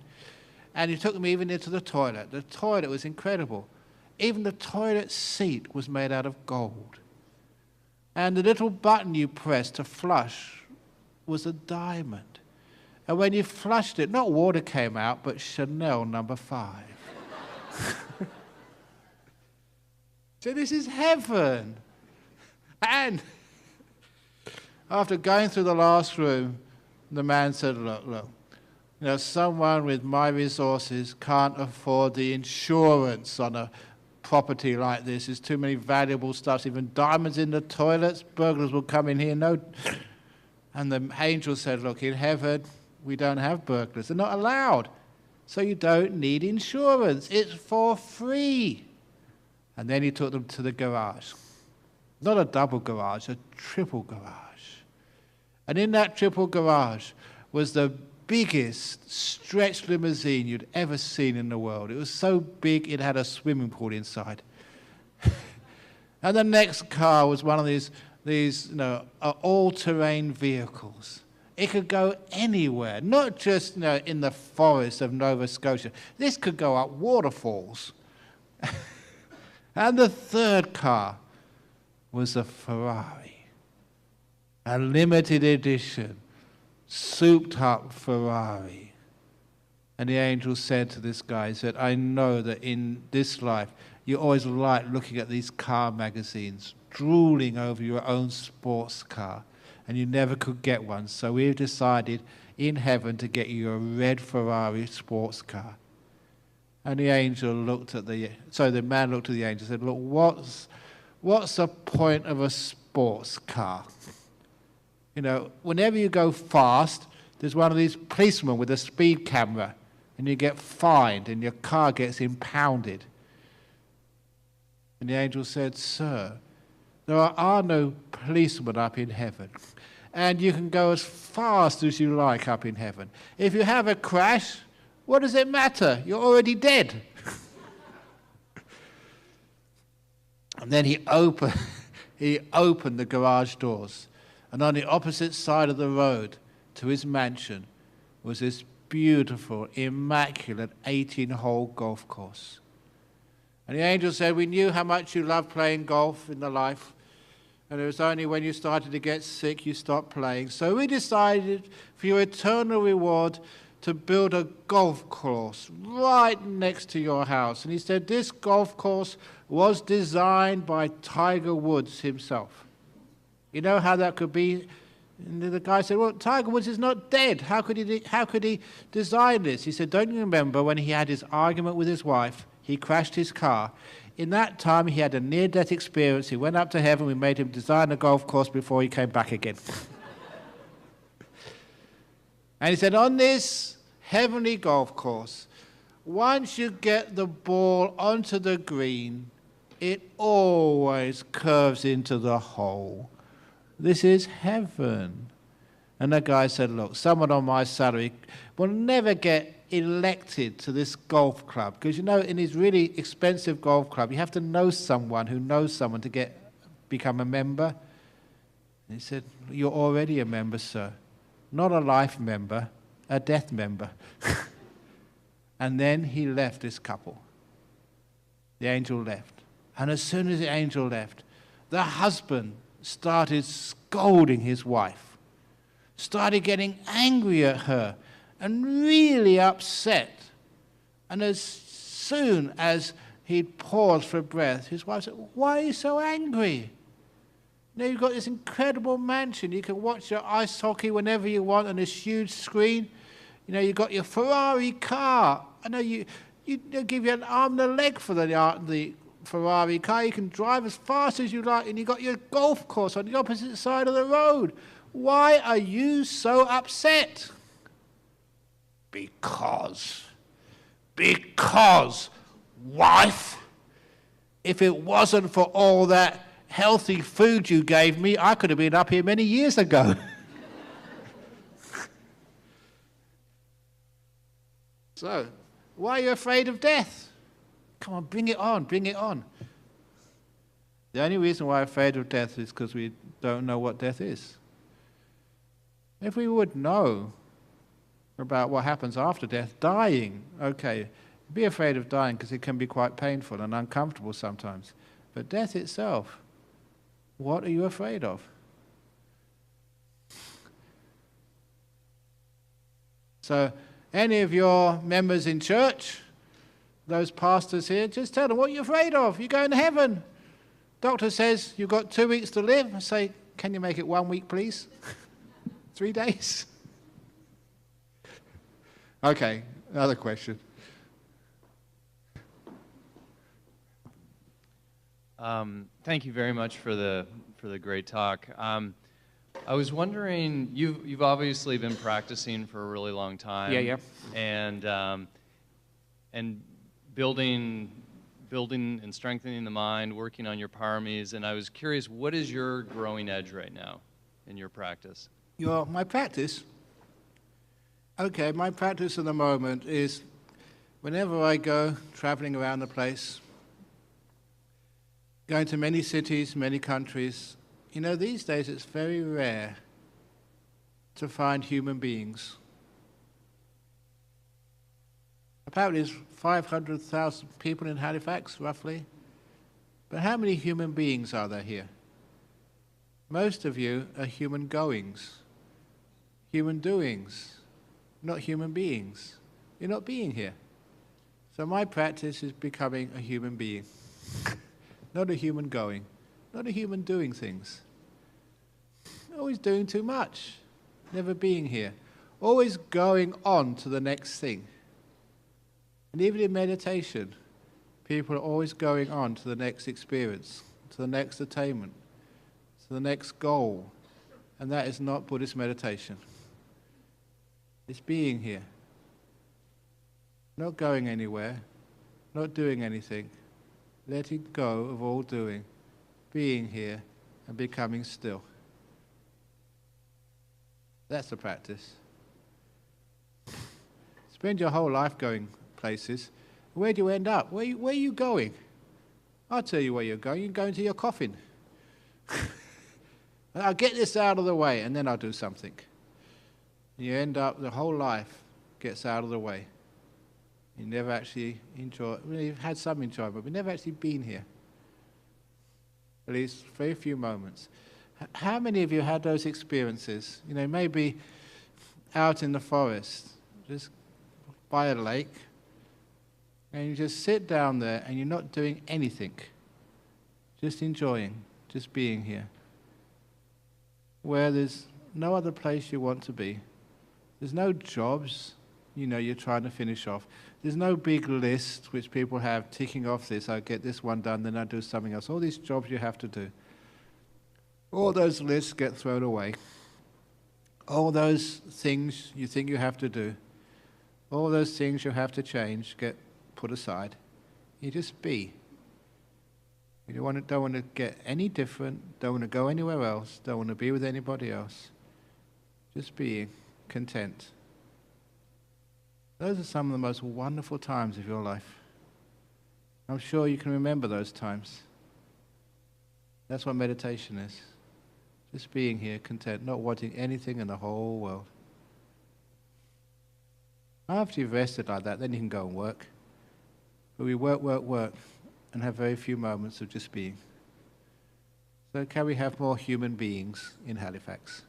And he took them even into the toilet. The toilet was incredible. Even the toilet seat was made out of gold. And the little button you pressed to flush was a diamond. And when you flushed it, not water came out, but Chanel No. 5. So this is heaven. And after going through the last room, the man said, look, someone with my resources can't afford the insurance on a property like this. There's too many valuable stuff, even diamonds in the toilets. Burglars will come in here. No. And the angel said, look, in heaven, we don't have burglars. They're not allowed. So you don't need insurance. It's for free. And then he took them to the garage. Not a double garage, a triple garage. And in that triple garage was the biggest stretched limousine you'd ever seen in the world. It was so big it had a swimming pool inside. And the next car was one of these all-terrain vehicles. It could go anywhere, not just in the forest of Nova Scotia. This could go up waterfalls. And the third car was a Ferrari, a limited edition, souped-up Ferrari. And the angel said to this guy, he said, I know that in this life you always like looking at these car magazines, drooling over your own sports car, and you never could get one. So we've decided in heaven to get you a red Ferrari sports car. And the man looked at the angel and said, look, what's the point of a sports car? Whenever you go fast, there's one of these policemen with a speed camera, and you get fined, and your car gets impounded. And the angel said, sir, there are no policemen up in heaven, and you can go as fast as you like up in heaven. If you have a crash, what does it matter? You're already dead. And then he opened the garage doors. And on the opposite side of the road to his mansion was this beautiful, immaculate 18-hole golf course. And the angel said, we knew how much you love playing golf in the life. And it was only when you started to get sick you stopped playing. So we decided for your eternal reward to build a golf course right next to your house. And he said, this golf course was designed by Tiger Woods himself. You know how that could be? And the guy said, well, Tiger Woods is not dead. How could he design this? He said, don't you remember when he had his argument with his wife, he crashed his car. In that time, he had a near-death experience. He went up to heaven. We made him design a golf course before he came back again. And he said, on this heavenly golf course, once you get the ball onto the green, it always curves into the hole. This is heaven. And the guy said, look, someone on my salary will never get elected to this golf club. Because, in his really expensive golf club, you have to know someone who knows someone to become a member. And he said, you're already a member, sir. Not a life member, a death member. And then he left this couple. the angel left. And as soon as the angel left, the husband started scolding his wife, started getting angry at her, and really upset. And as soon as he'd paused for breath, his wife said, "Why are you so angry? Now you've got this incredible mansion. You can watch your ice hockey whenever you want on this huge screen. You know, you've got your Ferrari car. I know they'll give you an arm and a leg for the Ferrari car. You can drive as fast as you like, and you've got your golf course on the opposite side of the road. Why are you so upset?" Because, wife, if it wasn't for all that healthy food you gave me, I could have been up here many years ago. So, why are you afraid of death? Come on, bring it on, bring it on. The only reason why I'm afraid of death is because we don't know what death is. If we would know about what happens after death, dying, okay, be afraid of dying because it can be quite painful and uncomfortable sometimes. But death itself, what are you afraid of? So, any of your members in church, those pastors here, just tell them what you're afraid of. You're going to heaven. Doctor says you've got 2 weeks to live. I say, can you make it 1 week, please? 3 days? Okay, another question. Thank you very much for the great talk. I was wondering, you've obviously been practicing for a really long time. Yeah. And building and strengthening the mind, working on your paramis, and I was curious, what is your growing edge right now in your practice? My practice? Okay, my practice at the moment is whenever I go traveling around the place, going to many cities, many countries, you know, these days it's very rare to find human beings. Apparently there's 500,000 people in Halifax, roughly. But how many human beings are there here? Most of you are human goings, human doings, not human beings. You're not being here. So my practice is becoming a human being. Not a human going, not a human doing things. Always doing too much, never being here. Always going on to the next thing. And even in meditation, people are always going on to the next experience, to the next attainment, to the next goal. And that is not Buddhist meditation. It's being here. Not going anywhere, not doing anything. Letting go of all doing, being here and becoming still. That's the practice. Spend your whole life going places. Where do you end up? Where are you going? I'll tell you where you're going. You're going to your coffin. I'll get this out of the way and then I'll do something. You end up, the whole life gets out of the way. You never actually enjoy, well, you've had some enjoyment, but never actually been here. At least very few moments. How many of you had those experiences? You know, maybe out in the forest, just by a lake, and you just sit down there and you're not doing anything. Just enjoying, just being here. Where there's no other place you want to be. There's no jobs, you know, you're trying to finish off. There's no big list which people have ticking off this, I'll get this one done, then I'll do something else. All these jobs you have to do. All those lists get thrown away. All those things you think you have to do, all those things you have to change get put aside. You just be. You don't want to get any different, don't want to go anywhere else, don't want to be with anybody else. Just being content. Those are some of the most wonderful times of your life. I'm sure you can remember those times. That's what meditation is. Just being here, content, not wanting anything in the whole world. After you've rested like that, then you can go and work. But we work, and have very few moments of just being. So can we have more human beings in Halifax?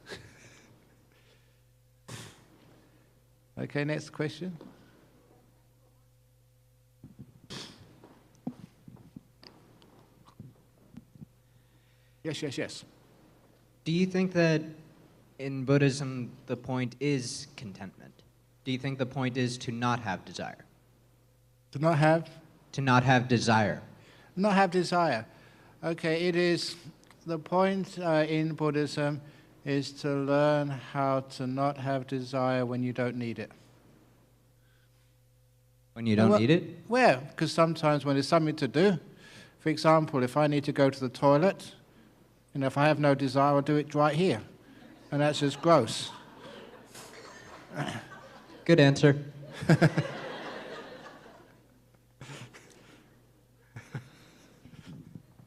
Okay, next question. Yes. Do you think that in Buddhism the point is contentment? Do you think the point is to not have desire? To not have? To not have desire. Not have desire. Okay, it is, the point in Buddhism is to learn how to not have desire when you don't need it. When you don't need it? Well, because sometimes when there's something to do, for example, if I need to go to the toilet, if I have no desire, I'll do it right here. And that's just gross. Good answer.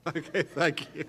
Okay, thank you.